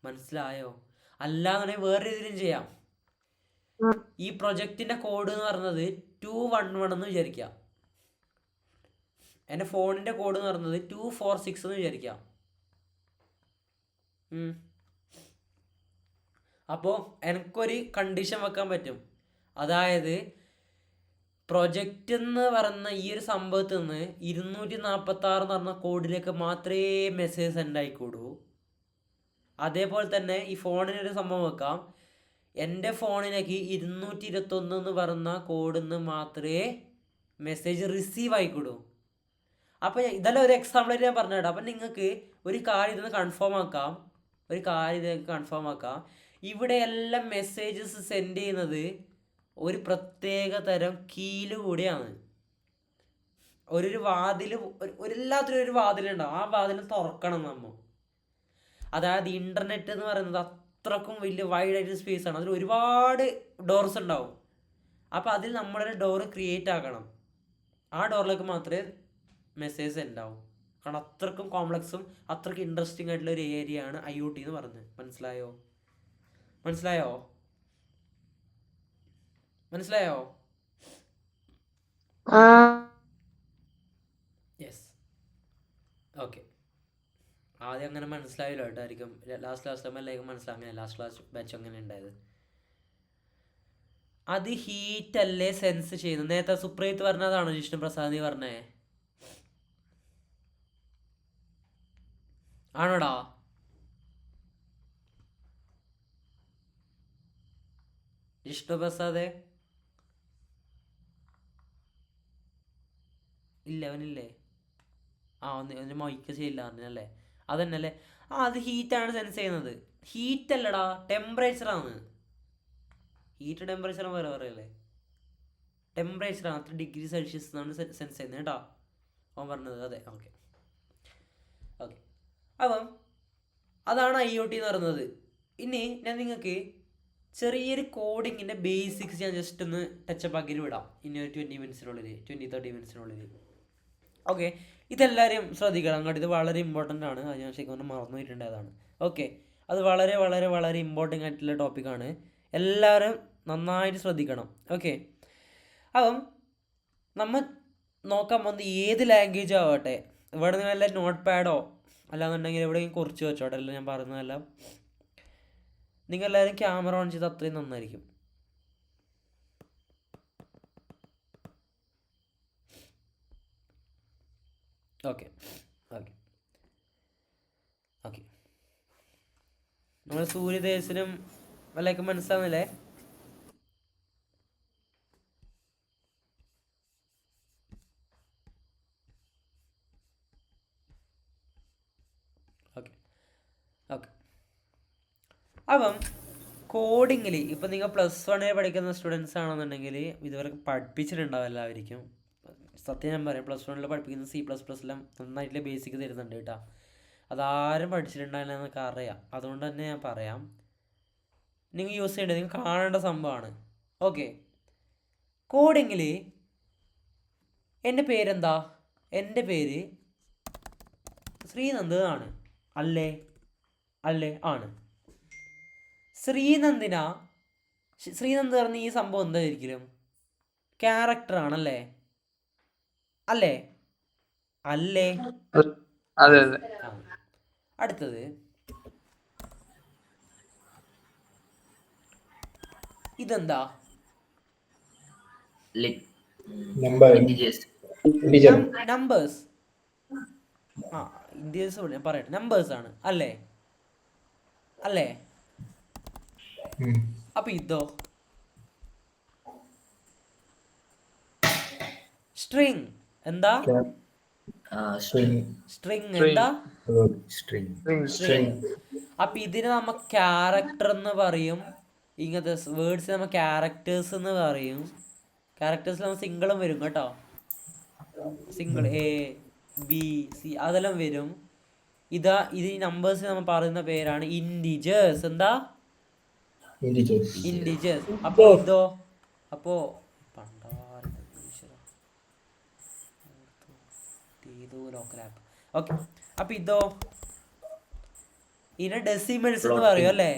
മനസ്സിലായോ? അല്ലാന്നുണ്ടെങ്കിൽ വേറെ രീതിയിലും ചെയ്യാം. ഈ പ്രൊജക്റ്റിൻ്റെ കോഡ് എന്ന് പറയുന്നത് 211 എന്ന് വിചാരിക്കാം. എൻ്റെ ഫോണിൻ്റെ കോഡ് എന്ന് പറയുന്നത് 246 എന്ന് വിചാരിക്കാം. അപ്പോൾ എനിക്കൊരു കണ്ടീഷൻ വെക്കാൻ പറ്റും. അതായത് പ്രൊജക്റ്റ് എന്ന് പറയുന്ന ഈ ഒരു സംഭവത്തിൽ നിന്ന് 246 എന്ന് പറഞ്ഞ കോഡിലേക്ക് മാത്രമേ മെസ്സേജ് സെൻഡ് ആയിക്കൂടൂ. അതേപോലെ തന്നെ ഈ ഫോണിനൊരു സംഭവം വെക്കാം. എൻ്റെ ഫോണിലേക്ക് 221 എന്ന് പറയുന്ന കോഡിൽ നിന്ന് മാത്രമേ മെസ്സേജ് റിസീവ് ആയിക്കൂടൂ. അപ്പോൾ ഇതെല്ലാം ഒരു എക്സാമ്പിളായിട്ട് ഞാൻ പറഞ്ഞുതരാം. അപ്പം നിങ്ങൾക്ക് ഒരു കാര്യം ഇതൊന്ന് കൺഫേം ആക്കാം. ഇവിടെ എല്ലാം മെസ്സേജസ് സെൻഡ് ചെയ്യുന്നത് ഒരു പ്രത്യേക തരം കീയിൽ കൂടിയാണ്. എല്ലാത്തിനും ഒരു വാതിലുണ്ടാവും. ആ വാതിൽ തുറക്കണം നമ്മൾ. അതായത് ഇൻ്റർനെറ്റ് എന്ന് പറയുന്നത് അത്രക്കും വലിയ വൈഡായിട്ട് സ്പേസാണ്. അതിൽ ഒരുപാട് ഡോർസ് ഉണ്ടാവും. അപ്പോൾ അതിൽ നമ്മളൊരു ഡോറ് ക്രിയേറ്റ് ആക്കണം. ആ ഡോറിലേക്ക് മാത്രമേ മെസ്സേജ് സെൻഡ് ആവും. കാരണം അത്രക്കും കോംപ്ലക്സും അത്രക്കും ഇൻട്രസ്റ്റിംഗ് ആയിട്ടുള്ള ഒരു ഏരിയ ആണ് IoT എന്ന് പറഞ്ഞത്. മനസ്സിലായോ? യെസ്. ഓക്കെ, ആദ്യം അങ്ങനെ മനസ്സിലായല്ലോ കേട്ടായിരിക്കും. ലാസ്റ്റ് എല്ലാവർക്കും മനസ്സിലാകും. ലാസ്റ്റ് ബാച്ച് അങ്ങനെ ഉണ്ടായത്. അത് ഹീറ്റ് അല്ലേ സെൻസ് ചെയ്യുന്നത്? നേരത്തെ സുപ്രീത്ത് പറഞ്ഞതാണോ ജിഷ്ണു പ്രസാദ് നീ പറഞ്ഞേ? ആണോടാ? ജിഷ്ണു പ്രസാദേ ഇല്ല, അവനില്ലേ? ഒന്ന് മൊയ്ക്ക് ചെയ്യില്ല പറഞ്ഞല്ലേ? അതന്നല്ലേ? അത് ഹീറ്റാണ് സെൻസ് ചെയ്യുന്നത്. ഹീറ്റ് അല്ലടാ, ടെമ്പറേച്ചറാണ്. ഹീറ്റ് ടെമ്പറേച്ചറും വേറെ അല്ലേ? ടെമ്പറേച്ചറാണ്, 3 ഡിഗ്രി സെൽഷ്യസ് എന്നാണ് സെൻസ് ചെയ്യുന്നത് കേട്ടോ അവൻ പറഞ്ഞത്. അതെ, ഓക്കെ. അപ്പം അതാണ് IoT എന്ന് പറയുന്നത്. ഇനി ഞാൻ നിങ്ങൾക്ക് ചെറിയൊരു കോഡിങ്ങിൻ്റെ ബേസിക്സ് ഞാൻ ജസ്റ്റ് ഒന്ന് ടച്ചപ്പ് ആക്കി വിടാം. ഇനി ഒരു 20-30 മിനിറ്റ്സിനുള്ളിൽ. ഓക്കെ, ഇതെല്ലാവരും ശ്രദ്ധിക്കണം അങ്ങോട്ട്. ഇത് വളരെ ഇമ്പോർട്ടൻ്റ് ആണ്. അത് ഞാൻ ശരിക്കും മറന്നു പോയിട്ടുണ്ടായതാണ്. ഓക്കെ, അത് വളരെ വളരെ വളരെ ഇമ്പോർട്ടൻ്റ് ആയിട്ടുള്ള ടോപ്പിക്കാണ്. എല്ലാവരും നന്നായിട്ട് ശ്രദ്ധിക്കണം. ഓക്കെ, അപ്പം നമ്മൾ നോക്കാൻ പോകുന്നത് ഏത് ലാംഗ്വേജ് ആവട്ടെ, ഇവിടെ നിന്ന് വല്ല നോട്ട് പാഡോ അല്ലാന്നുണ്ടെങ്കിൽ എവിടെയെങ്കിലും കുറിച്ച് വെച്ചോട്ടെ, അല്ല ഞാൻ പറയുന്നതെല്ലാം. നിങ്ങൾ എല്ലാവരും ക്യാമറ ഓൺ ചെയ്ത് അത്രയും നന്നായിരിക്കും. ഓക്കെ ഓക്കെ ഓക്കെ, നമ്മൾ സൂര്യതേജസ്സിനും വല്ലതൊക്കെ മനസ്സിലാവുന്നില്ലേ? ഓക്കെ ഓക്കെ, അപ്പം കോഡിങ്ങിൽ ഇപ്പം നിങ്ങൾ +1 പഠിക്കുന്ന സ്റ്റുഡൻസ് ആണെന്നുണ്ടെങ്കിൽ ഇതുവരെ പഠിപ്പിച്ചിട്ടുണ്ടാവും എല്ലാവർക്കും. സത്യം ഞാൻ പറയാം, +1 പഠിപ്പിക്കുന്ന C++, നന്നായിട്ടുള്ള ബേസിക് തരുന്നുണ്ട് കേട്ടോ. അതാരും പഠിച്ചിട്ടുണ്ടാവില്ല എന്നൊക്കെ അറിയാം. അതുകൊണ്ട് തന്നെ ഞാൻ പറയാം, നിങ്ങൾ യൂസ് ചെയ്യേണ്ടത്, നിങ്ങൾ കാണേണ്ട സംഭവമാണ്. ഓക്കെ, കോഡിങ്ങിൽ എൻ്റെ പേരെന്താ? എൻ്റെ പേര് ശ്രീനന്ദ് ആണ്. അല്ലേ? അല്ലേ? ആണ്. ശ്രീനന്ദ് പറഞ്ഞ ഈ സംഭവം എന്തായിരിക്കും? ക്യാരക്ടർ ആണല്ലേ? അല്ലേ? അല്ലേ? അതെ അതെ. അടുത്തത് ഇതെന്താ? Number numbers. ആ, ഇന്ത്യൻസ് ഞാൻ പറയട്ടെ, നമ്പേഴ്സ് ആണ്. അല്ലേ? അല്ലേ? അപ്പൊ ഇതോ? സ്ട്രിങ്. എന്താ? സ്ട്രിങ്. എന്താ? സ്ട്രിങ്. അപ്പൊ ഇതിന് നമ്മ ക്യാരക്ടർ എന്ന് പറയും. ഇങ്ങനത്തെ വേർഡ്സ് നമ്മ ക്യാരക്ടേഴ്സ് എന്ന് പറയും. ക്യാരക്ടേഴ്സിൽ നമ്മൾ സിംഗിളും വരും കേട്ടോ. സിംഗിൾ A, B, C അതെല്ലാം വരും. ഇത് ഈ നമ്പേഴ്സ് നമ്മൾ പറയുന്ന പേരാണ് ഇൻഡിജേഴ്സ്. എന്താ? ഇൻഡിജേഴ്സ്. അപ്പൊ ഇതോ? അപ്പോ ഓക്കെ, അപ്പൊ ഇതോ? ഇതിനെ ഡെസിമൽസ് എന്ന് പറയും അല്ലേ?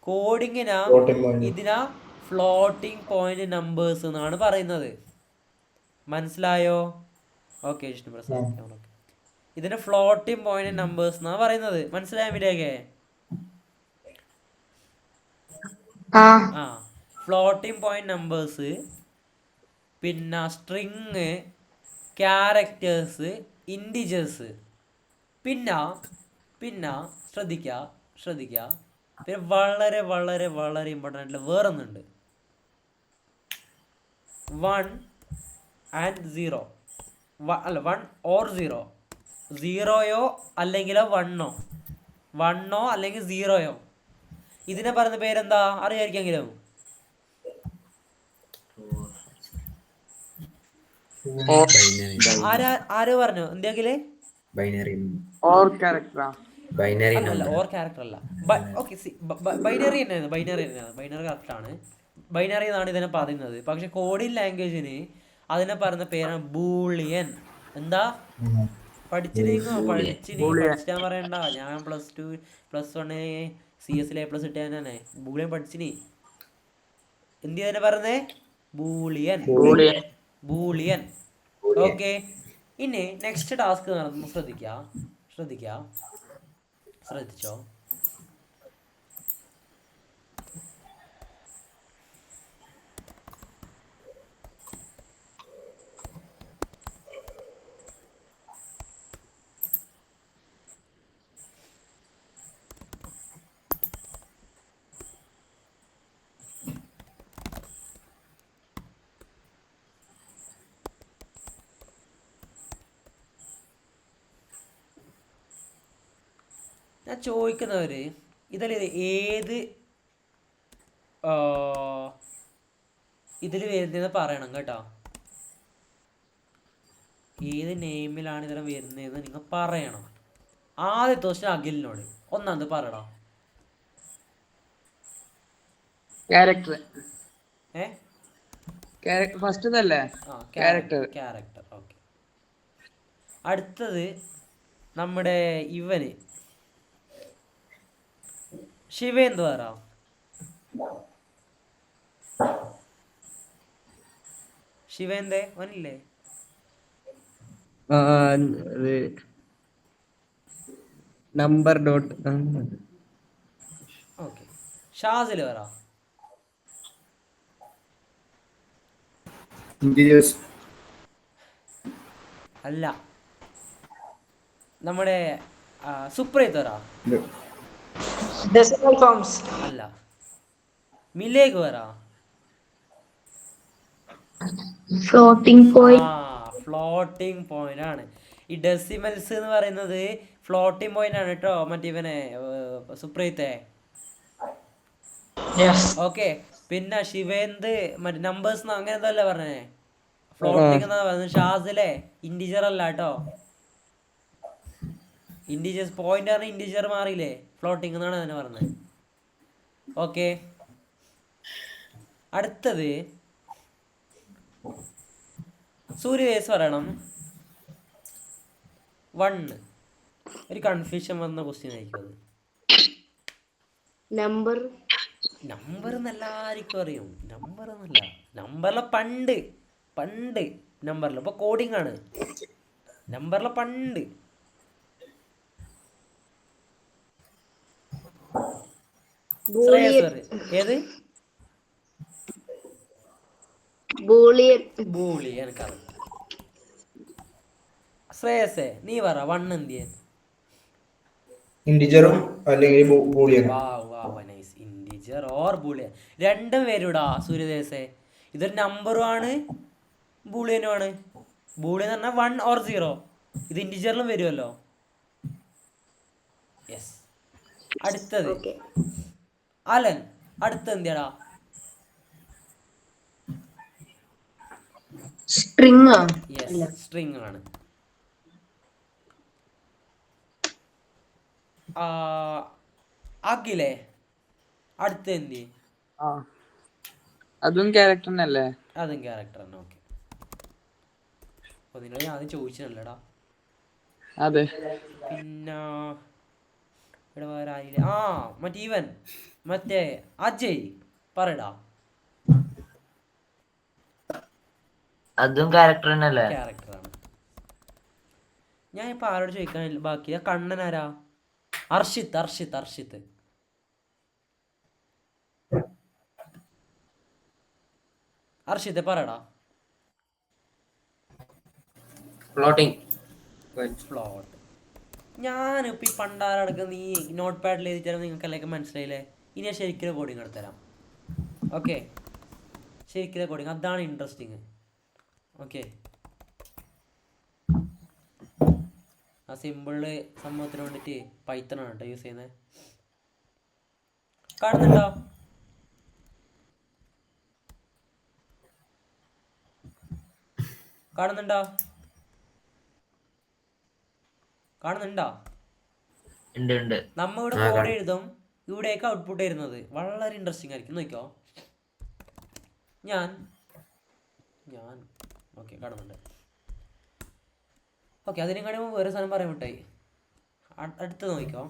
കോഡിങ്ങിനാ ഇതിനാ ഫ്ലോട്ടിംഗ് പോയിന്റ് നമ്പേഴ്സ് എന്നാണ് പറയുന്നത്. മനസ്സിലായോ? ഓക്കെ വിഷ്ണുപ്രസാദ്, ഇതിന് ഫ്ലോട്ടിംഗ് പോയിന്റ് നമ്പേഴ്സ് എന്നാണ് പറയുന്നത്. മനസ്സിലായോ വിവേകേ? ആ, ഫ്ലോട്ടിംഗ് പോയിന്റ് നമ്പേഴ്സ്, പിന്നെ സ്ട്രിങ്, ക്യാരക്ടേഴ്സ്, ഇൻഡിജേഴ്സ്. പിന്നെ ശ്രദ്ധിക്കുക, പിന്നെ വളരെ വളരെ വളരെ ഇമ്പോർട്ടൻ്റ് ആയിട്ടുള്ള വേറൊന്നുണ്ട്. 1 and 0. അല്ല, 1 or 0. 0യോ അല്ലെങ്കിൽ 1ഓ അല്ലെങ്കിൽ 0യോ. ഇതിനെ പറയുന്ന പേരെന്താ അറിയായിരിക്കെങ്കിലും? ആരോ പറഞ്ഞു എന്തെങ്കിലേ? ഓർ ക്യാരക്ടറാ? അല്ല, ഓർ ക്യാരക്ടർ അല്ല. ഓക്കെ, ബൈനറി തന്നെയാണ്. ബൈനറി കറക്റ്റ് ആണ്. ബൈനറി എന്നാണ് ഇതിനെ പറയുന്നത്. പക്ഷെ കോഡിംഗ് ലാംഗ്വേജിന് അതിനെ പറയുന്ന പേരാണ് ബൂളിയൻ. എന്താ? പഠിച്ചാൻ പറയണ്ട. ഞാൻ +2 +1 CS A+ ഇട്ടാനെ ബൂളിയൻ പഠിച്ചിനി. എന്ത് ഇതിനെ പറയുന്നേ? ബൂളിയൻ. ഓക്കെ, ഇനി നെക്സ്റ്റ് ടാസ്ക് നടന്നു. ശ്രദ്ധിച്ചോ. ഞാൻ ചോദിക്കുന്നവര് ഇതിൽ ഏത് ഇതിൽ വരുന്നതെന്ന് പറയണം കേട്ടോ. ഏത് നെയിമിലാണ് ഇതിൽ വരുന്നതെന്ന് നിങ്ങൾ പറയണം. ആദ്യത്തെ ക്വസ്റ്റ്യൻ അഖിലിനോട്. ഒന്നാമത് പറയടാ. Character. First character. Character. Okay, അടുത്തത് നമ്മുടെ ഇവന് ശിവേന്ദു പറ. ശിവേന്ദേ ഓനില്ലേ? Number dot okay. ഷാസിൽ പറ. ഇന്റീരിയേഴ്സ്. അല്ല. നമ്മുടെ സുപ്രീത് പറ. Decimal forms. അല്ല. മിലേക്ക് പറ. Floating point. ഫ്ലോട്ടിംഗ് പോയിന്റ് ആണ്. ഈ ഡെസിമൽസ് എന്ന് പറയുന്നത് ഫ്ലോട്ടിംഗ് പോയിന്റ് ആണ് കേട്ടോ. മറ്റേ ഇവനെ സുപ്രീത്തെ. ഓക്കെ. പിന്നെ ശിവേന്ത് മറ്റേ നമ്പേഴ്സ് അങ്ങനെ എന്തല്ലേ പറഞ്ഞേ? ഫ്ലോട്ടിംഗ് എന്നാ പറയുന്നത്. ഷാസിലെ ഇൻഡിജർ അല്ല കേട്ടോ. ഇൻഡിജേഴ്സ് പോയിന്റ് പറഞ്ഞ ഇൻഡിജർ മാറിയില്ലേ? ഫ്ലോട്ടിംഗ് എന്നാണ് അതിനെ പറഞ്ഞത്. ഓക്കെ. അടുത്തത് സൂര്യദേശ് പറയണം. 1 ഒരു കൺഫ്യൂഷൻ വന്ന ക്വസ്റ്റ്യൻ ആയിരിക്കും അത്. നമ്പർ എല്ലാവർക്കും അറിയും. നമ്പർ എന്നല്ല, നമ്പറിലെ പണ്ട് നമ്പറിൽ ഇപ്പൊ കോഡിംഗ് ആണ്. നമ്പറിലെ പണ്ട് ഏത്? Boolean correct. ശ്രേയസേ നീ പറ 1 എന്തിയെ? ഇന്റിജറും അല്ലെങ്കിൽ Boolean. Nice. Integer or Boolean രണ്ടും വരൂടാ സൂര്യദേശേ. ഇതൊരു നമ്പറും ആണ് ബൂളിയനും ആണ്. ബൂളിയൻ എന്ന് പറഞ്ഞാൽ 1 or 0. ഇത് ഇന്റിജറിലും വരുമല്ലോ. യെസ്. അടുത്തത് അലൻ. അടുത്തത് എന്തിയാടാ? സ്ട്രിങ്. യെസ്, സ്ട്രിങ് ആണ്. അഖിലേ അടുത്ത എന്തി? അതും ക്യാരക്ടറിനല്ലേ? അതും ക്യാരക്ടർ തന്നെ. ഓക്കെ. നിങ്ങളെ ആദ്യം ചോദിച്ചതല്ലടാ. അതെ. പിന്നെ ഇവിടെ വേറെ ആയില്ലേ? മറ്റേ ഇവൻ മറ്റേ അജയ് പറയടാ. അതും ക്യാരക്ടർ തന്നെയല്ലേ? ക്യാരക്ടറാണ്. ഞാൻ ഇപ്പൊ ആരോട് ചോദിക്കാൻ ബാക്കി? കണ്ണൻ ആരാ? അർഷിത്ത്. അർഷിത്തെ പറയടാ. ഫ്ലോട്ടിംഗ്. ഫ്ലോട്ട്. ഞാനിപ്പോൾ ഈ പണ്ടാരടക്കം നീ നോട്ട് പാഡിൽ എഴുതിച്ചാലും നിങ്ങൾക്ക് എല്ലാവർക്കും മനസ്സിലായില്ലേ? ഇനി ഞാൻ ശരിക്കും കോഡിങ് എടുത്തരാം. ഓക്കെ, ശരിക്കും കോഡിങ് അതാണ് ഇൻട്രസ്റ്റിങ്. ഓക്കെ, ആ സിമ്പിള് സംഭവത്തിന് വേണ്ടിയിട്ട് പൈത്തണാണ് കേട്ടോ യൂസ് ചെയ്യുന്നത്. കാണുന്നുണ്ടോ? കാണുന്നുണ്ടോ? നമ്മ ഇവിടെ കോഡ് എഴുതും, ഇവിടേക്ക് ഔട്ട്പുട്ട് വരുന്നത്. വളരെ ഇൻട്രസ്റ്റിംഗ് ആയിരിക്കും. നോക്കിയോ, ഞാൻ ഓക്കെ കാണുന്നുണ്ട്. ഓക്കെ, അതിനും കഴിയുമ്പോൾ വേറെ സാധനം പറയാൻ വിട്ടായി. അടുത്ത് നോക്കിക്കോ.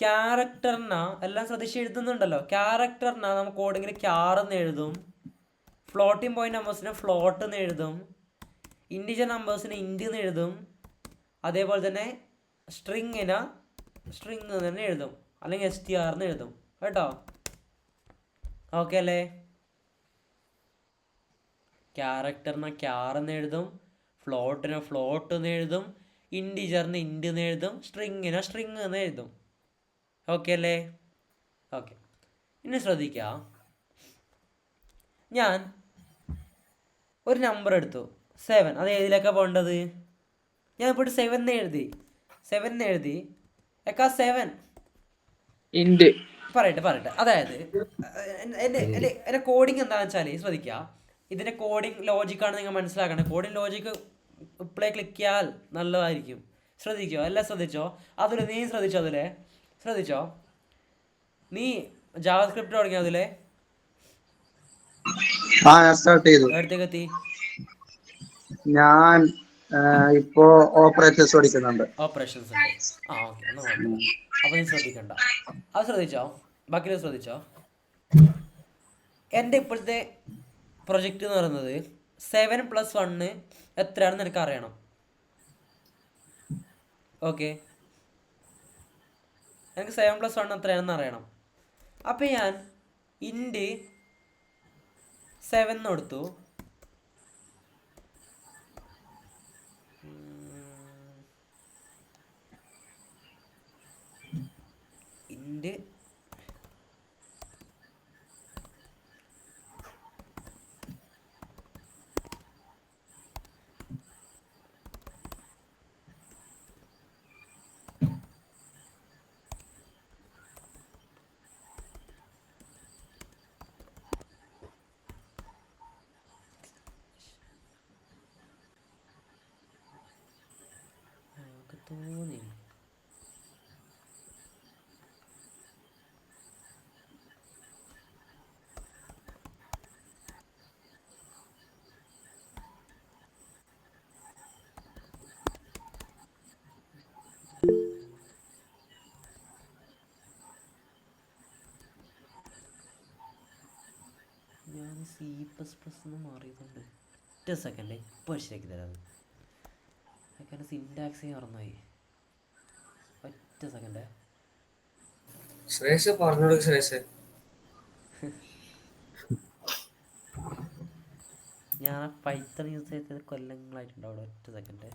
ക്യാരക്ടറിനാ എല്ലാം ശ്രദ്ധിച്ച് എഴുതുന്നുണ്ടല്ലോ. ക്യാരക്ടറിനാ നമ്മൾ കോഡിങ്ങിൽ ക്യാറെന്ന് എഴുതും, ഫ്ലോട്ടിംഗ് പോയിന്റ് നമ്പേഴ്സിനെ ഫ്ലോട്ട് എന്ന് എഴുതും, ഇൻഡിജർ നമ്പേഴ്സിനെ ഇൻഡ് എന്ന് എഴുതും, അതേപോലെ തന്നെ സ്ട്രിങ് തന്നെ എഴുതും, അല്ലെങ്കിൽ STR എന്ന് എഴുതും കേട്ടോ. ഓക്കെ അല്ലേ? ക്യാരക്ടറിനെ ക്യാർ എന്ന് എഴുതും, ഫ്ലോട്ടിനെ ഫ്ലോട്ട് എന്ന് എഴുതും, ഇൻഡിജറിന് ഇൻഡ് എന്ന് എഴുതും, സ്ട്രിങ്ങിനെ സ്ട്രിങ് എന്ന് എഴുതും. ഓക്കെ അല്ലേ? ഓക്കെ, ഇനി ശ്രദ്ധിക്കുക. ഞാൻ ഒരു നമ്പർ എടുത്തു 7. അത് ഏതിലേക്കാണ് പോകേണ്ടത്? ഞാൻ ഇപ്പോൾ 7 എഴുതി എക്കാ 7 പറയട്ടെ. അതായത് എൻ്റെ കോഡിങ് എന്താണെന്ന് വെച്ചാൽ ശ്രദ്ധിക്കുക. ഇതിൻ്റെ കോഡിങ് ലോജിക്കാണ് നിങ്ങൾ മനസ്സിലാക്കണം. കോഡിങ് ലോജിക്ക് ഇപ്പോഴേ ക്ലിക്ക് ചെയ്യാൽ നല്ലതായിരിക്കും. ശ്രദ്ധിച്ചോ, എല്ലാം ശ്രദ്ധിച്ചോ. അതിൽ നീ ശ്രദ്ധിച്ചോ, നീ ജാവാസ്ക്രിപ്റ്റ് തുടങ്ങിയോ? അതിലെ സ്റ്റാർട്ട് ചെയ്തു. എടുത്തേക്കെത്തി? ഞാൻ ഇപ്പോ ഓപ്പറേറ്റേഴ്സ് പഠിക്കുന്നുണ്ട്. ഓപ്പറേഷൻസ് ഉണ്ട്. ആ ഓക്കെ, എന്നാൽ കുഴപ്പമില്ല. അപ്പോൾ നീ ശ്രദ്ധിക്കണ്ട. അത് ശ്രദ്ധിച്ചോ, ബാക്കിയുള്ളത് ശ്രദ്ധിച്ചോ. എൻ്റെ ഇപ്പോഴത്തെ പ്രൊജക്റ്റ് എന്ന് പറയുന്നത് 7+1 എത്രയാണെന്ന് എനിക്ക് അറിയണം. ഓക്കെ, എനിക്ക് 7+1 എത്രയാണെന്ന് അറിയണം. അപ്പം ഞാൻ ഇൻഡ് 7 കൊടുത്തു. ഇൻഡ് തോന്നി. ഞാൻ C++ മാറിയതുകൊണ്ട് ഒറ്റ സെക്കൻഡ് ഇപ്പോൾ ശരിയാക്കി തരാം. അതൊക്കെ സിൻടാക്സ് മറന്നുപോയി. ഒറ്റ സെക്കൻഡ്. ശ്രേയസ് പറഞ്ഞോളൂ. ശ്രേയസ് ഞാൻ പൈത്തൺ യൂസ് ചെയ്തത് കൊല്ലങ്ങളായിട്ടുണ്ട് അവിടെ. ഒറ്റ സെക്കൻഡ്.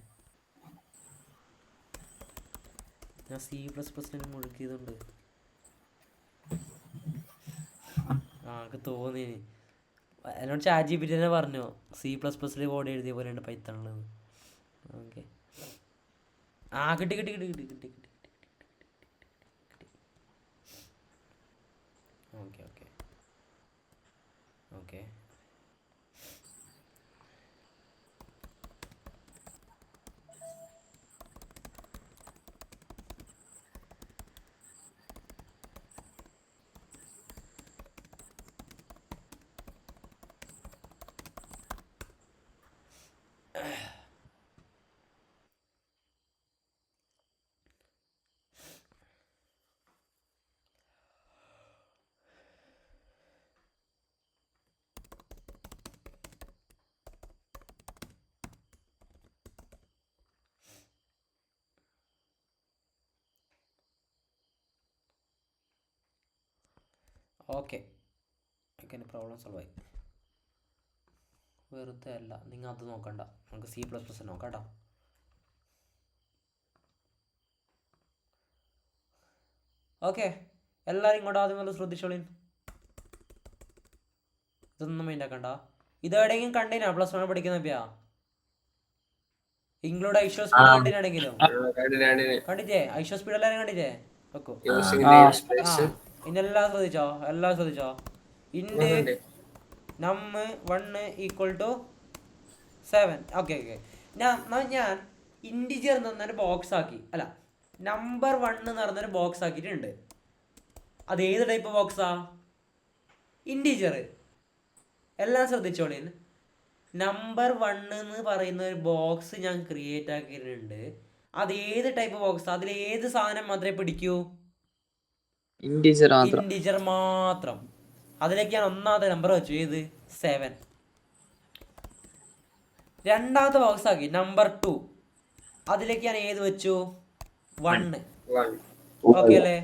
ഞാൻ C++ മുഴുക്കിയതുണ്ട്. എനിക്ക് തോന്നി. എന്നോട് ChatGPT തന്നെ പറഞ്ഞു C++ കോഡ് എഴുതിയ പോലെയുണ്ട് പൈത്തണിൽ. ഓക്കെ, കിട്ടി കിട്ടി കിട്ടി കിട്ടി കിട്ടി കിട്ടി ഓക്കെ ഓക്കെ ഓക്കെ. ഓക്കെ, അങ്ങനെ പ്രോബ്ലം സോൾവ് ആയി. വെറുതെ അല്ല, നിങ്ങൾ അത് നോക്കണ്ട, നമുക്ക് C++ നോക്കാം കേട്ടോ. ഓക്കെ, എല്ലാവരും ഇങ്ങോട്ട് ആദ്യം വല്ല ശ്രദ്ധിച്ചോളീൻ. ഇതൊന്നും മൈൻഡ് ആക്കണ്ട. ഇതെവിടെയെങ്കിലും കണ്ടിനാ +1 പഠിക്കുന്ന ഇൻക്ലൂഡ് ഐഷോ സ്പീഡ് കണ്ടിനാണെങ്കിലും കണ്ടിട്ടേ? ഐഷോ സ്പീഡ് എല്ലാവരും കണ്ടിട്ടേ? വെക്കോ. ഇന്നെല്ലാം ശ്രദ്ധിച്ചോ, എല്ലാം ശ്രദ്ധിച്ചോ. ഇൻഡ് num1 = 7. Okay okay. ഞാൻ ഇൻഡിജർ എന്ന് പറഞ്ഞൊരു ബോക്സ് ആക്കി, അല്ല നമ്പർ 1 എന്ന് പറഞ്ഞൊരു ബോക്സ് ആക്കിയിട്ടുണ്ട്. അത് ഏത് ടൈപ്പ് ബോക്സാ? ഇൻഡിജർ. എല്ലാം ശ്രദ്ധിച്ചോളീൻ. നമ്പർ 1 എന്ന് പറയുന്ന ഒരു ബോക്സ് ഞാൻ ക്രിയേറ്റ് ആക്കിയിട്ടുണ്ട്. അത് ഏത് ടൈപ്പ് ബോക്സ്? അതിൽ ഏത് സാധനം മാത്രമേ പിടിക്കൂ? ഇൻഡിജർ മാത്രം. അതിലേക്ക് ഞാൻ ഒന്നാമത്തെ നമ്പർ വെച്ചു, ഏത്? 7. രണ്ടാമത്തെ ബോക്സ് ആക്കി നമ്പർ 2. അതിലേക്ക് ഞാൻ ഏത് വെച്ചു? 1. ഓക്കെ അല്ലേ?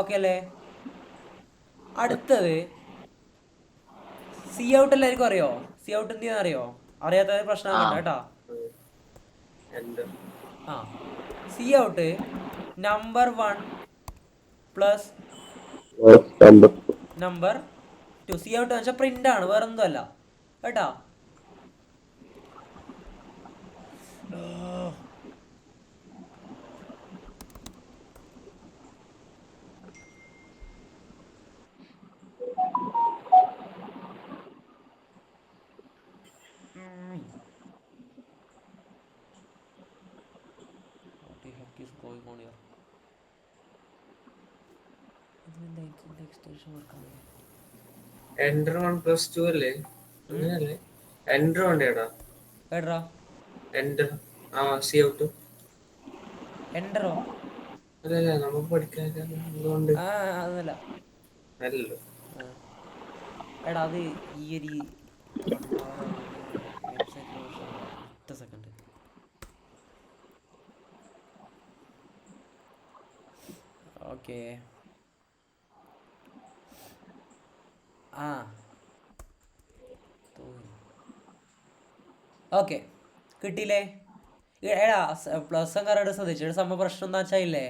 ഓക്കെ അല്ലേ? അടുത്തത് സി ഔട്ട്. എല്ലാവർക്കും അറിയോ സി ഔട്ട് എന്ത് ചെയ്യുന്ന? അറിയോ? അറിയാത്ത പ്രശ്നമാണ് കേട്ടോ. C out number 1 plus number 2. C out എന്ന് വെച്ചാൽ പ്രിന്റ് ആണ്, വേറൊന്നും അല്ല കേട്ടോ. Ender 1 + 2 അല്ലേ? അങ്ങനെയല്ലേ? Ender വേണ്ടേടാ? ഏടാ എൻ്റർ ആ സി ഔട്ട് എൻ്ററോ? അല്ലല്ല നമുക്ക് പഠിക്കാൻ എന്തുകൊണ്ട് ആ അതല്ല. അല്ലല്ലോ. ആ. എടാ അത് ഈ ഒരു 1 hour ആയതുകൊണ്ട് വെബ്സൈറ്റിൽ പ്രശ്നമുണ്ടോ? ഒറ്റ സെക്കൻഡ്. ഓക്കെ. ആ ഓക്കെ കിട്ടിയില്ലേ? എടാ പ്ലസ് വൺ കാരോട് ശ്രദ്ധിച്ചു. സംഭവം പ്രശ്നം എന്താ വെച്ചാൽ ഇല്ലേ,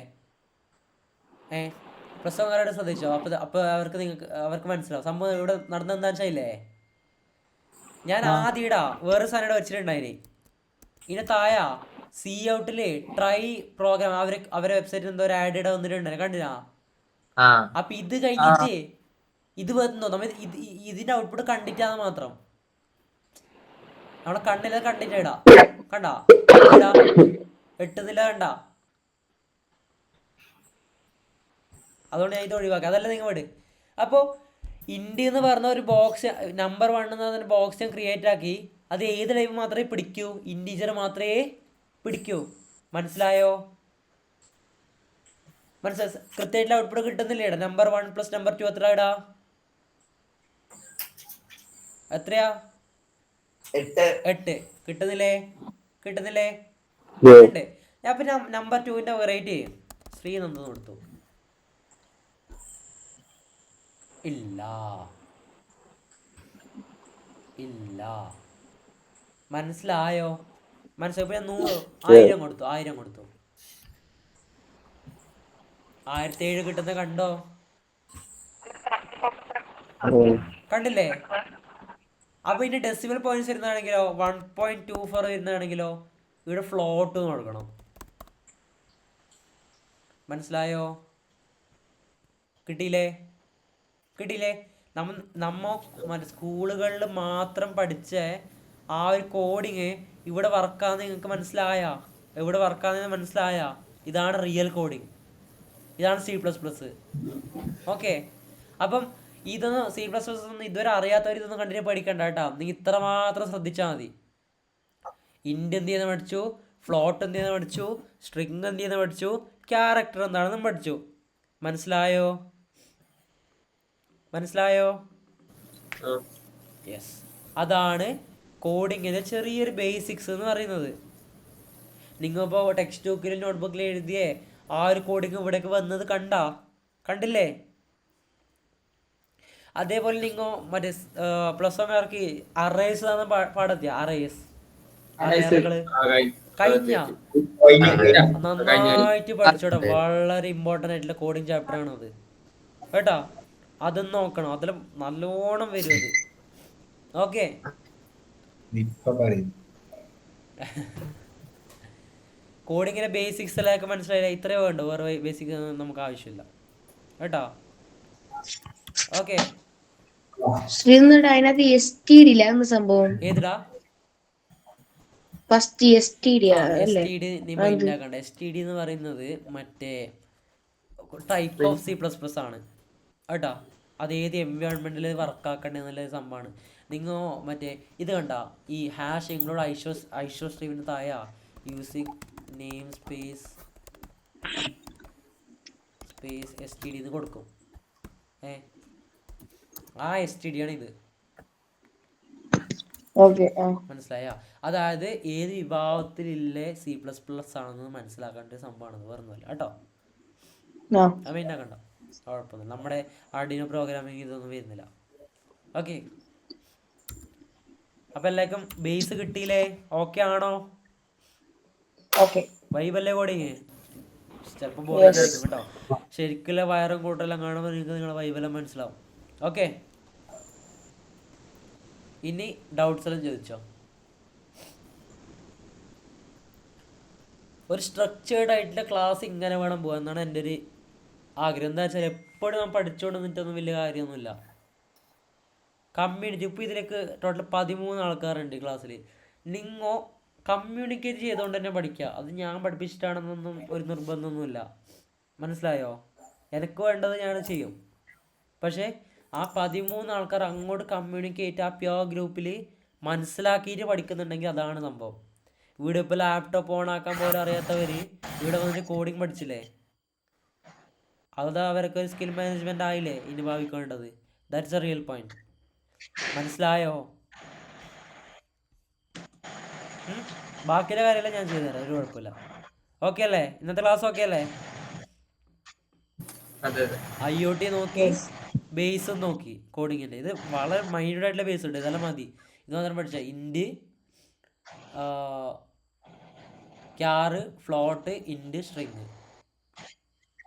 പ്ലസ് വൺ കാരോട് ശ്രദ്ധിച്ചോ? അപ്പോൾ അവർക്ക് മനസ്സിലാവും സംഭവം ഇവിടെ നടന്നെന്താ വെച്ചാൽ ഇല്ലേ. ഞാൻ ആദ്യം വേറെ സാധനം ഇവിടെ വെച്ചിട്ടുണ്ടായിന്. ഇതിന് താഴെ സി ഔട്ടില് ട്രൈ പ്രോഗ്രാം അവരെ വെബ്സൈറ്റിൽ എന്തോ ഒരു ആഡ് ഇട വന്നിട്ടുണ്ടായിരുന്നു, കണ്ടിനാ? അപ്പൊ ഇത് കഴിഞ്ഞിട്ട് ഇത് വന്നോ, നമ്മ ഇതിന്റെ ഔട്ട്പുട്ട് കണ്ടിട്ടാന്ന് മാത്രം. നമ്മളെ കണ്ണിലത് കണ്ടിട്ട് ഇടാ. കണ്ടാ? എട്ടുന്നില്ല, കണ്ടാ? അതുകൊണ്ട് ഞാൻ ഇത് ഒഴിവാക്കി. അതല്ല നിങ്ങൾ വിട്. അപ്പോൾ ഇന്ത്യ എന്ന് പറഞ്ഞ ഒരു ബോക്സ്, നമ്പർ 1 എന്ന് പറഞ്ഞ ബോക്സ് ഞാൻ ക്രിയേറ്റ് ആക്കി. അത് ഏത് ലൈവ് മാത്രമേ പിടിക്കൂ? ഇൻറ്റീജർ മാത്രമേ പിടിക്കൂ. മനസ്സിലായോ? മനസ്സിലായി? കൃത്യമായിട്ടുള്ള ഔട്ട്പുട്ട് കിട്ടുന്നില്ല. ഇടാ നമ്പർ 1 + നമ്പർ 2 എത്ര ഇടാ? എത്രയാ? 8. കിട്ടുന്നില്ലേ? കിട്ടുന്നില്ലേ? ഉണ്ട്. ഞാൻ പിന്നെ നമ്പർ 2ന്റെ വെറൈറ്റി ശ്രീനന്ദന് കൊടുത്തു. ഇല്ല ഇല്ല. മനസ്സിലായോ? മനസ്സിലായപ്പോ ഞാൻ 1000 കൊടുത്തു. 1007 കിട്ടുന്ന കണ്ടോ? കണ്ടില്ലേ? അപ്പൊ ഇതിന്റെ ഡെസിമൽ പോയിന്റ്സ് വരുന്നതാണെങ്കിലോ 1.24 വരുന്നതാണെങ്കിലോ ഇവിടെ ഫ്ലോട്ട് കൊടുക്കണം. മനസ്സിലായോ? കിട്ടിയില്ലേ? നമ്മ മറ്റേ സ്കൂളുകളിൽ മാത്രം പഠിച്ച ആ ഒരു കോഡിങ് ഇവിടെ വർക്കാന്ന് നിങ്ങൾക്ക് മനസ്സിലായാ? ഇവിടെ വർക്കാന്ന് മനസ്സിലായാ? ഇതാണ് റിയൽ കോഡിങ്. ഇതാണ് C++. ഓക്കെ. അപ്പം ഇതൊന്നും C++ ഒന്നും ഇതുവരെ അറിയാത്തവർ ഇതൊന്നും കണ്ടിട്ട് പഠിക്കണ്ട കേട്ടോ. നിങ്ങൾ ഇത്ര മാത്രം ശ്രദ്ധിച്ചാൽ മതി. ഇൻറ്റ് എന്ത് ചെയ്യുന്ന പഠിച്ചു, ഫ്ലോട്ട് എന്ത് ചെയ്യുന്ന പഠിച്ചു, സ്ട്രിങ് എന്ത് ചെയ്യുന്ന പഠിച്ചു, ക്യാരക്ടർ എന്താണെന്നും പഠിച്ചു. മനസ്സിലായോ? യെസ്. അതാണ് കോഡിങ്ങിൻ്റെ ചെറിയൊരു ബേസിക്സ് എന്ന് പറയുന്നത്. നിങ്ങളിപ്പോൾ ടെക്സ്റ്റ് ബുക്കിലും നോട്ട്ബുക്കിലും എഴുതിയേ ആ ഒരു കോഡിങ് ഇവിടേക്ക് വന്നത് കണ്ടില്ലേ? അതേപോലെ നിങ്ങൾ മറ്റേ പ്ലസ് 1 അറേസ് ആണ് പാടത്തിയ അറേസ് നന്നായിട്ട് പഠിച്ചോട്ടെ. വളരെ ഇമ്പോർട്ടൻ്റ് ആയിട്ടുള്ള കോഡിങ് ചാപ്റ്റർ ആണ് അത് കേട്ടോ. അതൊന്നും നോക്കണം, അതിൽ നല്ലോണം വരും അത്. ഓക്കെ. കോഡിങ്ങിന്റെ ബേസിക്സ് എല്ലാം മനസ്സിലായില്ല? ഇത്രയേ വേണ്ടു, വേറെ ബേസിക് നമുക്ക് ആവശ്യമില്ല കേട്ടോ. ഓക്കെ. അതിനകത്ത് STD ഇല്ല സംഭവം. ഏതിടാ? ഫസ്റ്റ് STD നീ മൈൻഡ് ആക്കണ്ട. STD എന്ന് പറയുന്നത് മറ്റേ ടൈപ്പ് ഓഫ് C++ ആണ് കേട്ടോ. അത് ഏത് എൻവയോൺമെന്റിൽ വർക്കാക്കണ്ടേ എന്നുള്ള സംഭവമാണ്. നിങ്ങൾ മറ്റേ ഇത് കണ്ട ഈ ഹാഷ് ഇൻക്ലൂഡ് ഐഷോ സ്ട്രീമിന് താഴെ യൂസിങ് നെയിം സ്പേസ് STD എന്ന് കൊടുക്കും. ആ STD ആണ് ഇത്. മനസ്സിലായ? അതായത് ഏത് വിഭാഗത്തിലുള്ള C++ ആണെന്ന് മനസ്സിലാക്കേണ്ട സംഭവമാണ്, വേറൊന്നുമല്ല കേട്ടോ. അത് പിന്നെ കണ്ട കുഴപ്പമൊന്നുമില്ല. നമ്മുടെ ആർഡിനോ പ്രോഗ്രാമിങ് ഇതൊന്നും വരുന്നില്ല. ഓക്കെ. അപ്പൊ എല്ലാവർക്കും ബേസ് കിട്ടിയില്ലേ? ഓക്കെ ആണോ? വൈബല്ലേ കോഡിങ്? ചിലപ്പോൾ ബോറിംഗ് ആയിരിക്കും കേട്ടോ. ശരിക്കുള്ള വയറും കൂട്ടെല്ലാം കാണുമ്പോൾ നിങ്ങൾക്ക് നിങ്ങളെ വൈബെല്ലാം മനസ്സിലാവും. ഓക്കെ. ഇനി ഡൗട്ട്സ് എല്ലാം ചോദിച്ചോ. ഒരു സ്ട്രക്ചേർഡ് ആയിട്ടുള്ള ക്ലാസ് ഇങ്ങനെ വേണം പോകാൻ എന്നാണ് എൻ്റെ ഒരു ആഗ്രഹം. എന്താ വെച്ചാൽ എപ്പോഴും ഞാൻ പഠിച്ചുകൊണ്ട് നിന്നിട്ടൊന്നും വലിയ കാര്യമൊന്നുമില്ല. കമ്മ്യൂണിറ്റി ഇപ്പോൾ ഇതിലേക്ക് ടോട്ടൽ 13 ആൾക്കാരുണ്ട് ക്ലാസ്സിൽ. നിങ്ങൾ കമ്മ്യൂണിക്കേറ്റ് ചെയ്തുകൊണ്ട് തന്നെ പഠിക്കുക. അത് ഞാൻ പഠിപ്പിച്ചിട്ടാണെന്നൊന്നും ഒരു നിർബന്ധമൊന്നുമില്ല. മനസ്സിലായോ? എനിക്ക് വേണ്ടത് ഞാൻ ചെയ്യും. പക്ഷേ ആ 13 ആൾക്കാർ അങ്ങോട്ട് കമ്മ്യൂണിക്കേറ്റ് ആ പ്യോർ ഗ്രൂപ്പിൽ മനസ്സിലാക്കിയിട്ട് പഠിക്കുന്നുണ്ടെങ്കിൽ അതാണ് സംഭവം. ഇവിടെ ഇപ്പോൾ ലാപ്ടോപ്പ് ഓൺ ആക്കാൻ പോലും അറിയാത്തവർ ഇവിടെ വന്നിട്ട് കോഡിങ് പഠിച്ചില്ലേ? അത് അവർക്ക് ഒരു സ്കിൽ മാനേജ്മെന്റ് ആയില്ലേ ഇനി ഭാവിക്കേണ്ടത്. That's a real point. മനസ്സിലായോ? ബാക്കിയുള്ള കാര്യമെല്ലാം ഞാൻ ചെയ്തുതരാം, ഒരു കുഴപ്പമില്ല. ഓക്കെ അല്ലേ? ഇന്നത്തെ ക്ലാസ് ഓക്കെ അല്ലേ? അതെ അതെ. IoT നോക്കി, ബേസും നോക്കി കോഡിങ്ങിൻ്റെ. ഇത് വളരെ മൈന്യൂട്ട് ആയിട്ടുള്ള ബേസ് ഉണ്ട്, ഇതെല്ലാം മതി. ഇത് മാത്രം പഠിച്ചാൽ ഇൻഡ്, ക്യാറ്, ഫ്ലോട്ട്, ഇൻഡ്, സ്ട്രിങ്.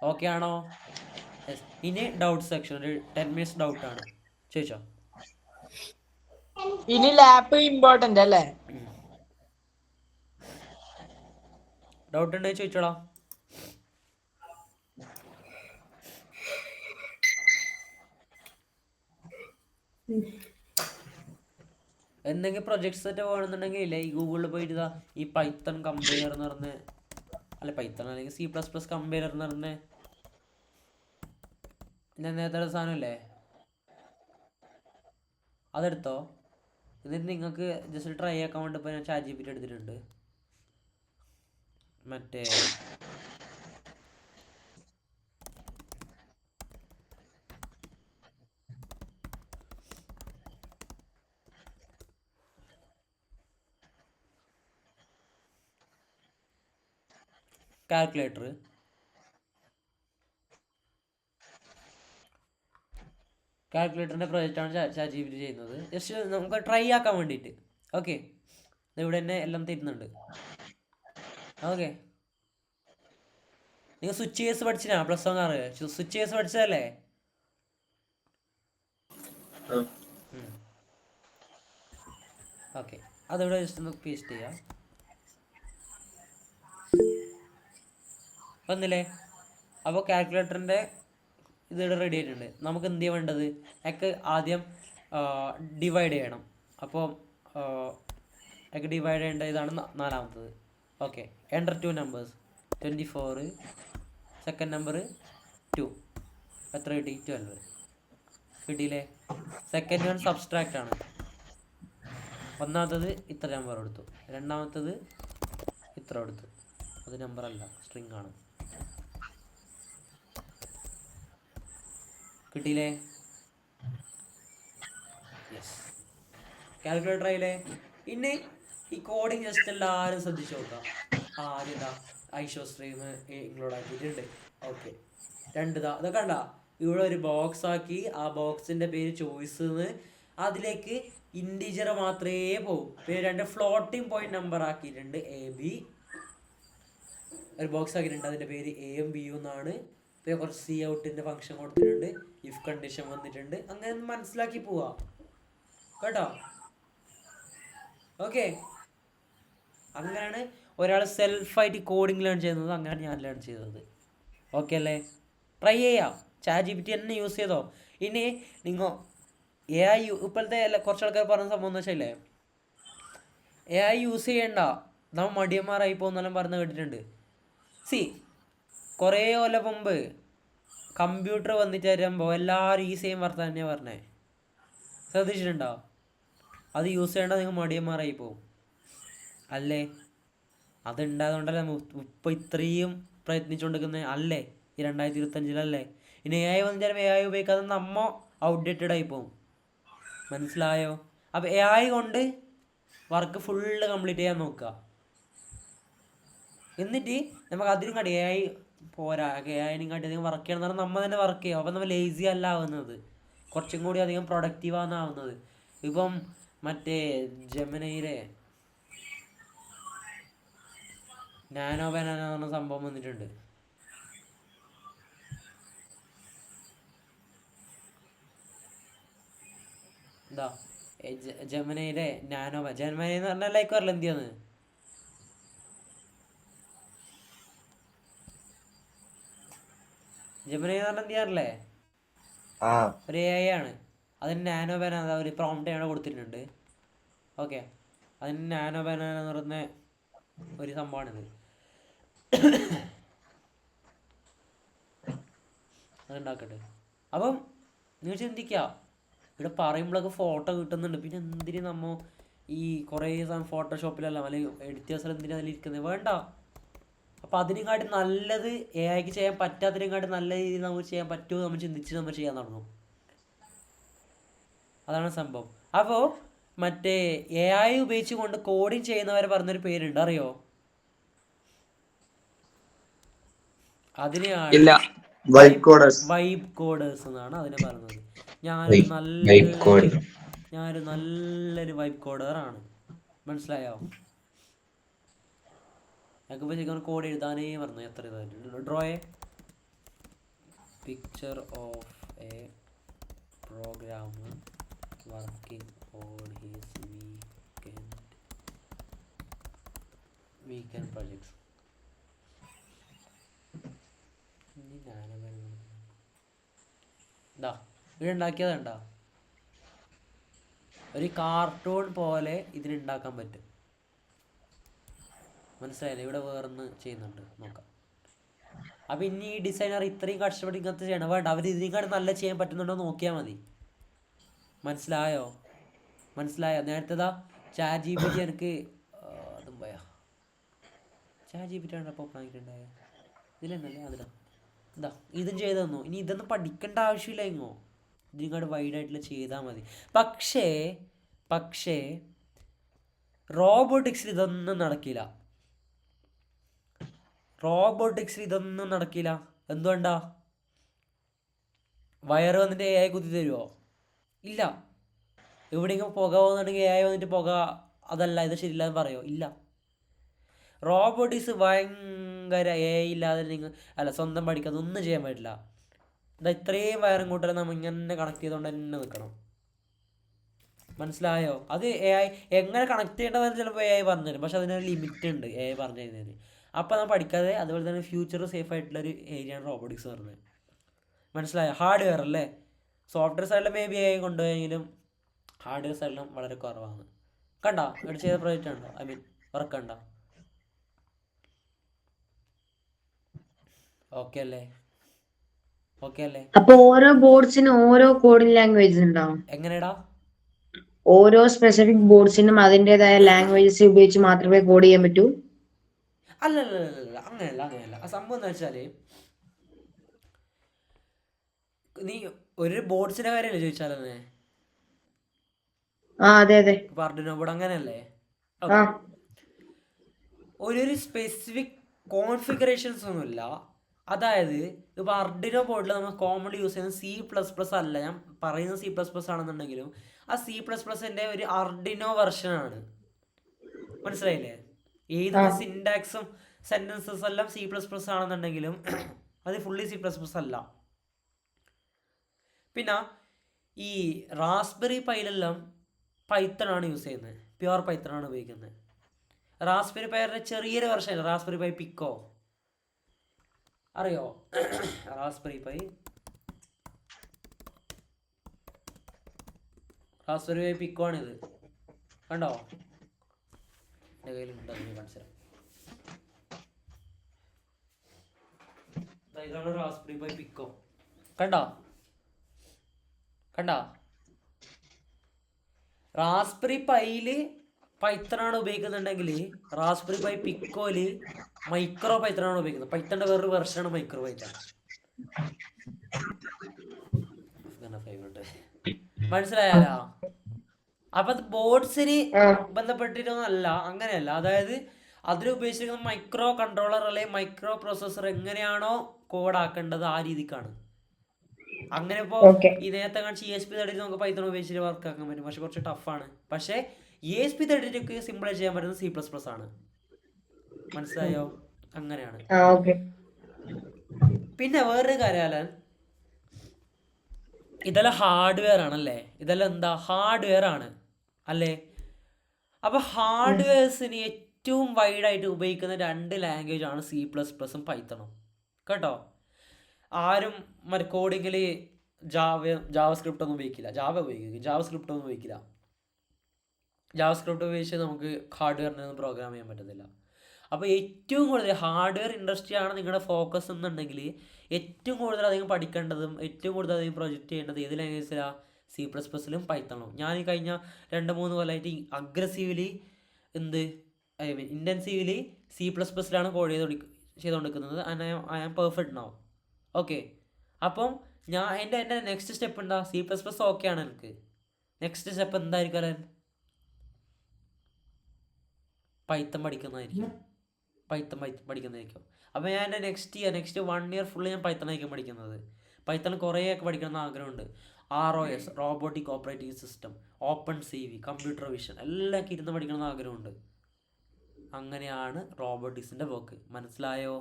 ഓക്കെ ആണോ? യെസ്. ഇനി ഡൗട്ട് സെക്ഷൻ, ഒരു 10 minutes ഡൗട്ടാണ്, ചോദിച്ചോ. ഇനി ലാപ്പ് ഇമ്പോർട്ടന്റ് അല്ലേ? ഡൗട്ട് ഉണ്ടെങ്കിൽ ചോദിച്ചോളാ. എന്തെങ്കിലും പ്രൊജക്ട്സ് സെറ്റ് വേണമെന്നുണ്ടെങ്കിൽ ഇല്ലേ, ഈ ഗൂഗിളിൽ പോയിട്ട് ഇതാ ഈ പൈത്തൺ കമ്പൈലർ എന്ന് പറഞ്ഞ, അല്ല പൈത്തൺ അല്ലെങ്കിൽ C++ കമ്പൈലർ എന്ന് പറഞ്ഞ നേരത്തെ സാധനമില്ലേ, അതെടുത്തോ. എന്നിട്ട് നിങ്ങൾക്ക് ജസ്റ്റ് ട്രൈ ആക്കാൻ വേണ്ടി ഇപ്പോൾ ഞാൻ ChatGPT എടുത്തിട്ടുണ്ട്. മറ്റേ കാൽക്കുലേറ്ററിൻ്റെ പ്രൊജക്റ്റാണ് ChatGPT ചെയ്യുന്നത്. ജസ്റ്റ് നമുക്ക് ട്രൈ ആക്കാൻ വേണ്ടിയിട്ട്. ഓക്കെ, ഇവിടെ തന്നെ എല്ലാം തരുന്നുണ്ട്. ഓക്കെ, നിങ്ങൾ സ്വിച്ച് കേസ് പഠിച്ചിനാ? +1 അറിയാം, സ്വിച്ച് കേസ് പഠിച്ചതല്ലേ? ഓക്കെ, അതിവിടെ ജസ്റ്റ് ഒന്ന് പേസ്റ്റ് ചെയ്യാം. വന്നില്ലേ? അപ്പോൾ കാൽക്കുലേറ്ററിൻ്റെ ഇതിവിടെ റെഡി ആയിട്ടുണ്ട്. നമുക്ക് എന്ത് ചെയ്യാൻ വേണ്ടത്, ഒക്കെ ആദ്യം ഡിവൈഡ് ചെയ്യണം. അപ്പോൾ ഒക്കെ ഡിവൈഡ് ചെയ്യേണ്ട ഇതാണ് നാലാമത്തത്. Okay, enter 2 numbers, 24, second number 2, എത്ര കിട്ടി? 12 കിട്ടിയില്ലേ? സെക്കൻഡ് വൺ സബ്സ്ട്രാക്റ്റ് ആണ്. ഒന്നാമത്തത് ഇത്ര നമ്പർ കൊടുത്തു, രണ്ടാമത്തത് ഇത്ര കൊടുത്തു. അത് നമ്പർ അല്ല, സ്ട്രിങ് ആണ്. കിട്ടിയില്ലേ? യെസ്, കാൽക്കുലേറ്റർ ആയില്ലേ? ഇനി ഈ കോഡിങ് ജസ്റ്റ് എല്ലാവരും ശ്രദ്ധിച്ചു നോക്കാം. ആദ്യം ഇതാ ഐഷോ സ്ട്രീം ഇൻക്ലൂഡ് ആക്കിയിട്ടുണ്ട്. ഓക്കെ, ഇതൊക്കെ കണ്ട, ഇവിടെ ഒരു ബോക്സ് ആക്കി, ആ ബോക്സിൻ്റെ പേര് ചോയ്സ്, അതിലേക്ക് ഇൻഡിജർ മാത്രമേ പോകും. പിന്നെ 2 ഫ്ലോട്ടിംഗ് പോയിന്റ് നമ്പർ ആക്കിയിട്ടുണ്ട്, AB. ഒരു ബോക്സ് ആക്കിയിട്ടുണ്ട്, അതിൻ്റെ പേര് A-യും B-യും എന്നാണ്. പിന്നെ കുറച്ച് സി ഔട്ടിൻ്റെ ഫംഗ്ഷൻ കൊടുത്തിട്ടുണ്ട്, ഇഫ് കണ്ടീഷൻ വന്നിട്ടുണ്ട്. അങ്ങനെ മനസ്സിലാക്കി പോവാ കേട്ടോ. ഓക്കെ, അങ്ങനെയാണ് ഒരാൾ സെൽഫായിട്ട് കോഡിങ് ലേൺ ചെയ്യുന്നത്. അങ്ങനെയാണ് ഞാൻ ലേൺ ചെയ്തത്. ഓക്കെ അല്ലേ? ട്രൈ ചെയ്യാം, ChatGPT തന്നെ യൂസ് ചെയ്തോ. ഇനി നിങ്ങൾ AI ഇപ്പോഴത്തെ കുറച്ച് ആൾക്കാർ പറഞ്ഞ സംഭവം എന്ന് വെച്ചാൽ AI യൂസ് ചെയ്യണ്ട, നമ്മൾ മടിയന്മാരായി പോകുന്നെല്ലാം പറഞ്ഞ് കേട്ടിട്ടുണ്ട്. കുറേ കൊല്ലം മുമ്പ് കമ്പ്യൂട്ടർ വന്നിട്ട് വരുമ്പോൾ എല്ലാവരും ഈ സെയിം വർത്താനം തന്നെയാണ് പറഞ്ഞേ. ശ്രദ്ധിച്ചിട്ടുണ്ടോ? അത് യൂസ് ചെയ്യേണ്ട, നിങ്ങൾ മടിയന്മാരായി പോകും അല്ലേ? അതുണ്ടായതുകൊണ്ടല്ലേ ഇപ്പോൾ ഇത്രയും പ്രയത്നിച്ചുകൊണ്ടിരിക്കുന്നത് അല്ലേ? ഈ 2025 ഇനി AI വന്നിട്ട് AI ഉപയോഗിക്കാതെ നമ്മ ഔട്ട്ഡേറ്റഡ് ആയി പോകും. മനസ്സിലായോ? അപ്പോൾ AI കൊണ്ട് വർക്ക് ഫുള്ള് കംപ്ലീറ്റ് ചെയ്യാൻ നോക്കുക. എന്നിട്ട് നമുക്ക് അതിനും കാട്ടി AI പോരാ, AIനും കാട്ടി അധികം വർക്ക് ചെയ്യണം എന്ന് പറഞ്ഞാൽ നമ്മൾ തന്നെ വർക്ക് ചെയ്യും. അപ്പം നമ്മൾ ലേസി അല്ല ആവുന്നത്, കുറച്ചും കൂടി അധികം പ്രൊഡക്റ്റീവാണ് ആവുന്നത്. ഇപ്പം മറ്റേ ജെമിനിയിലെ നാനോ ബനാനോ എന്ന സംഭവം വന്നിട്ടുണ്ട്. എന്താ ജെമിനിയിലെ ജെമിനി എന്ന് പറഞ്ഞാൽ ലൈക്ക് പറയല എന്തിയാന്ന്? ജെമിനി എന്ന് പറഞ്ഞാൽ എന്തിയാറില്ലേ? ഒരു AI ആണ്. അതിന് നാനോ ബനാന ഒരു പ്രോംപ്റ്റ് ആണ് കൊടുത്തിട്ടുണ്ട്. ഓക്കെ, അതിന് നാനോ ബനാന എന്ന് പറയുന്ന ഒരു സംഭവമാണിത്. അതുണ്ടാക്കട്ടെ. അപ്പം നിങ്ങൾ ചിന്തിക്കുക, ഇവിടെ പറയുമ്പോഴൊക്കെ ഫോട്ടോ കിട്ടുന്നുണ്ട്, പിന്നെ എന്തിനു നമ്മ ഈ കുറേ സമയം ഫോട്ടോഷോപ്പിലെല്ലാം അല്ലെങ്കിൽ എഡിറ്റേഴ്സിൽ എന്തിനാ അതിലിരിക്കുന്നത്? വേണ്ട. അപ്പോൾ അതിനെക്കാട്ടി നല്ലത് എ ഐക്ക് ചെയ്യാൻ പറ്റാത്തതിനെക്കാട്ടി നല്ല രീതിയിൽ നമുക്ക് ചെയ്യാൻ പറ്റുമോ നമ്മൾ ചിന്തിച്ച് നമ്മൾ ചെയ്യാൻ തുടങ്ങും. അതാണ് സംഭവം. അപ്പോൾ മറ്റേ എ ഐ ഉപയോഗിച്ചുകൊണ്ട് കോഡിങ് ചെയ്യുന്നവരെ പറഞ്ഞൊരു പേരുണ്ട്, അറിയോ? അതിനെയാണ് ഇല്ല. Vibe coders. വൈബ് കോഡേഴ്സ് എന്നാണ് അതിനെ പറയുന്നത്. ഞാനൊരു നല്ലൊരു വൈബ് കോഡറാണ്. മനസ്സിലായോ? ഞങ്ങൾക്ക് ശരിക്കും കോഡ് എഴുതാനേ പറഞ്ഞു. എത്ര ഇതായിട്ട് draw a picture of a programmer working on his weekend projects. ഇതുണ്ടാക്കിയതുണ്ടാ ഒരു കാർട്ടൂൺ പോലെ ഇതിനുണ്ടാക്കാൻ പറ്റും. മനസ്സിലായില്ലേ? ഇവിടെ വേറൊന്ന് ചെയ്യുന്നുണ്ട്, നോക്കാം. അപ്പം ഇനി ഈ ഡിസൈനർ ഇത്രയും കഷ്ടപ്പെട്ട് ഇങ്ങനത്തെ ചെയ്യണം വേണ്ട, അവർ ഇതിനേക്കാൾ നല്ല ചെയ്യാൻ പറ്റുന്നുണ്ടോ നോക്കിയാൽ മതി. മനസ്സിലായോ? നേരത്തേതാ ചാറ്റ് ജി പി ടി എനിക്ക് അതും പോയാ ചാറ്റ് ജി പി ടി ആണ് അപ്പോൾ വാങ്ങിയിട്ടുണ്ടായ ഇതിലെന്നല്ലേ അതിലാ എന്താ ഇതും ചെയ്തു തന്നു. ഇനി ഇതൊന്നും പഠിക്കേണ്ട ആവശ്യമില്ല, ഇങ്ങോ ഇതിനേക്കാട് വൈഡായിട്ടുള്ള ചെയ്താൽ മതി. പക്ഷേ റോബോട്ടിക്സിൽ ഇതൊന്നും നടക്കില്ല. എന്തുകൊണ്ടാ? വയറ് വന്നിട്ട് എ ഐ കുത്തി തരുമോ? ഇല്ല. എവിടെയെങ്കിലും പുക പോകുന്നുണ്ടെങ്കിൽ എ ഐ വന്നിട്ട് പുക അതല്ല ഇത് ശരിയില്ല എന്ന് പറയുമോ? ഇല്ല. റോബോട്ടിക്സ് ഭയങ്കര എ ഐ ഇല്ലാതെ സ്വന്തം പഠിക്കാതെ ഒന്നും ചെയ്യാൻ പറ്റില്ല. ഇത്രയും വയറും കൂട്ടലും നമ്മൾ ഇങ്ങനെ കണക്ട് ചെയ്തുകൊണ്ട് തന്നെ നിൽക്കണം. മനസ്സിലായോ? അത് എ ഐ എങ്ങനെ കണക്ട് ചെയ്യേണ്ടതെന്ന് ചിലപ്പോൾ എ ഐ പറഞ്ഞു തരും, പക്ഷെ അതിനൊരു ലിമിറ്റ് ഉണ്ട് എ ഐ പറഞ്ഞു തരുന്നതിന്. അപ്പോൾ നമ്മൾ പഠിക്കാതെ അതുപോലെ തന്നെ ഫ്യൂച്ചർ സേഫ് ആയിട്ടുള്ളൊരു ഏരിയയാണ് റോബോട്ടിക്സ് പറഞ്ഞത്. മനസ്സിലായോ? ഹാർഡ്വെയർ അല്ലേ, സോഫ്റ്റ്വെയർ സൈഡിലും മേ ബി എ ഐ കൊണ്ടുപോയെങ്കിലും ഹാർഡ്വെയർ സൈഡിലും വളരെ കുറവാണ്. കണ്ടോ ഇവിടെ ചെയ്ത പ്രോജക്റ്റ് ഉണ്ടോ? ഐ മീൻ വർക്ക് ഉണ്ടോ? ഓക്കെ അല്ലേ? അപ്പൊ ഓരോ ബോർഡ്സിനും ഓരോ കോഡിംഗ് ലാംഗ്വേജസ് ഉണ്ടാവും. എങ്ങനെയാടാ? ഓരോ സ്പെസിഫിക് ബോർഡ്സിനും അതിൻ്റെതായ ലാംഗ്വേജസ് ഉപയോഗിച്ച് മാത്രമേ കോഡ് ചെയ്യാൻ പറ്റൂ? അല്ലല്ല, അങ്ങനെയല്ല. ആ സംഭവം എന്ന് വെച്ചാൽ നീ ഒരു ബോർഡ്സിന്റെ കാര്യമല്ലേ ചോദിച്ചാലേ? അതെ. ആർഡിനോ ബോർഡ് അങ്ങനെയല്ലേ? ഒരു സ്പെസിഫിക് കോൺഫിഗറേഷൻസ് ഒന്നുമില്ല. അതായത് ഇപ്പോൾ ആർഡിനോ ബോർഡിൽ നമ്മൾ കോമൺലി യൂസ് ചെയ്യുന്നത് C++ അല്ല. ഞാൻ പറയുന്നത് C++ ആണെന്നുണ്ടെങ്കിലും ആ C++ൻ്റെ ഒരു ആർഡിനോ വെർഷനാണ്. മനസ്സിലായില്ലേ? ഏത് സിൻടാക്സും സെൻറ്റൻസസ് എല്ലാം C++ ആണെന്നുണ്ടെങ്കിലും അത് ഫുള്ളി C++ അല്ല. പിന്നെ ഈ റാസ്ബെറി പൈലെല്ലാം പൈത്തണാണ് യൂസ് ചെയ്യുന്നത്, പ്യുവർ പൈത്തണാണ് ഉപയോഗിക്കുന്നത്. റാസ്ബെറി പൈയുടെ ചെറിയൊരു വെർഷൻ റാസ്ബെറി പൈ പിക്കോ അറിയോ? റാസ്ബെറി പൈ പിക്കോ ആണിത്. കണ്ടോ? എൻ്റെ കയ്യിലുണ്ടോ? മനസ്സിലാവും. ഇതാണ് റാസ്ബെറി പൈ പിക്കോ. കണ്ടോ? റാസ്ബെറി പൈയില് പൈത്തണാണ് ഉപയോഗിക്കുന്നുണ്ടെങ്കിൽ റാസ്ബെറി പൈ പിക്കോയില് മൈക്രോ പൈത്തണാണ് ഉപയോഗിക്കുന്നത്. പൈത്തണിന്റെ വേറൊരു വെർഷനാണ് മൈക്രോ പൈത്തൺ. മനസ്സിലായാലോ? അപ്പൊ അത് ബോർഡ്സിന് ബന്ധപ്പെട്ടിട്ടൊന്നല്ല, അങ്ങനെയല്ല. അതായത് അതിൽ ഉപയോഗിച്ചിരിക്കുന്ന മൈക്രോ കൺട്രോളർ അല്ലെങ്കിൽ മൈക്രോ പ്രോസസ്സർ എങ്ങനെയാണോ കോഡാക്കേണ്ടത് ആ രീതിക്കാണ്. അങ്ങനെ ഇപ്പോൾ ഈ നേരത്തെ കാണിച്ച് ESP32 നമുക്ക് പൈത്തൺ ഉപയോഗിച്ചിട്ട് വർക്ക് ആക്കാൻ പറ്റും, പക്ഷെ കുറച്ച് ടഫാണ്. പക്ഷേ ESP32 സിമ്പിളായി ചെയ്യാൻ പറ്റുന്നത് C++ ആണ്. മനസ്സിലായോ? അങ്ങനെയാണ്. പിന്നെ വേറൊരു കാര്യം, ഇതെല്ലാം ഹാർഡ്വെയർ ആണല്ലേ? ഇതെല്ലാം എന്താ? ഹാർഡ്വെയർ ആണ് അല്ലേ? അപ്പോൾ ഹാർഡ്വെയർസിന് ഏറ്റവും വൈഡായിട്ട് ഉപയോഗിക്കുന്ന 2 ലാംഗ്വേജ് ആണ് C++ഉം പൈത്തണും. കേട്ടോ? ആരും കോഡിങ്ങിൽ ജാവസ്ക്രിപ്റ്റ് ഒന്നും ഉപയോഗിക്കില്ല. ജാവസ്ക്രിപ്റ്റ് ഒന്നും ഉപയോഗിക്കില്ല. ജാവസ്ക്രിപ്റ്റ് ഉപയോഗിച്ച് നമുക്ക് ഹാർഡ്വെയറിനൊന്നും പ്രോഗ്രാം ചെയ്യാൻ പറ്റത്തില്ല. അപ്പോൾ ഏറ്റവും കൂടുതൽ ഹാർഡ്വെയർ ഇൻഡസ്ട്രിയാണ് നിങ്ങളുടെ ഫോക്കസ് എന്നുണ്ടെങ്കിൽ ഏറ്റവും കൂടുതൽ അധികം പഠിക്കേണ്ടതും ഏറ്റവും കൂടുതൽ അധികം പ്രൊജക്റ്റ് ചെയ്യേണ്ടത് ഏത് ലാംഗ്വേജിലാണ്? C++ലും പൈത്തണിലും. ഞാൻ ഈ കഴിഞ്ഞ 2-3 കൊല്ലമായിട്ട് അഗ്രസീവ്ലി ഐ മീൻ ഇൻറ്റൻസീവ്ലി C++ലാണ് കോഡ് ചെയ്തുകൊണ്ടിരിക്കുന്നത്. I am perfect now. Okay, അപ്പം എൻ്റെ നെക്സ്റ്റ് സ്റ്റെപ്പ് എന്താ? C++ ഓക്കെ ആണ് എനിക്ക്. നെക്സ്റ്റ് സ്റ്റെപ്പ് എന്തായിരിക്കും അല്ലേ? പൈത്തൺ പഠിക്കുന്നതായിരിക്കും. അപ്പോൾ ഞാൻ എൻ്റെ നെക്സ്റ്റ് 1 year ഫുള്ള് ഞാൻ പൈത്തണായിരിക്കും പഠിക്കുന്നത്. പൈത്തൺ കുറേയൊക്കെ പഠിക്കണമെന്ന് ആഗ്രഹമുണ്ട്. ROS, robotic operating system, OpenCV, computer vision എല്ലാം ഇരുന്ന് പഠിക്കണമെന്ന് ആഗ്രഹമുണ്ട്. അങ്ങനെയാണ് റോബോട്ടിക്സിൻ്റെ വർക്ക്. മനസ്സിലായോ?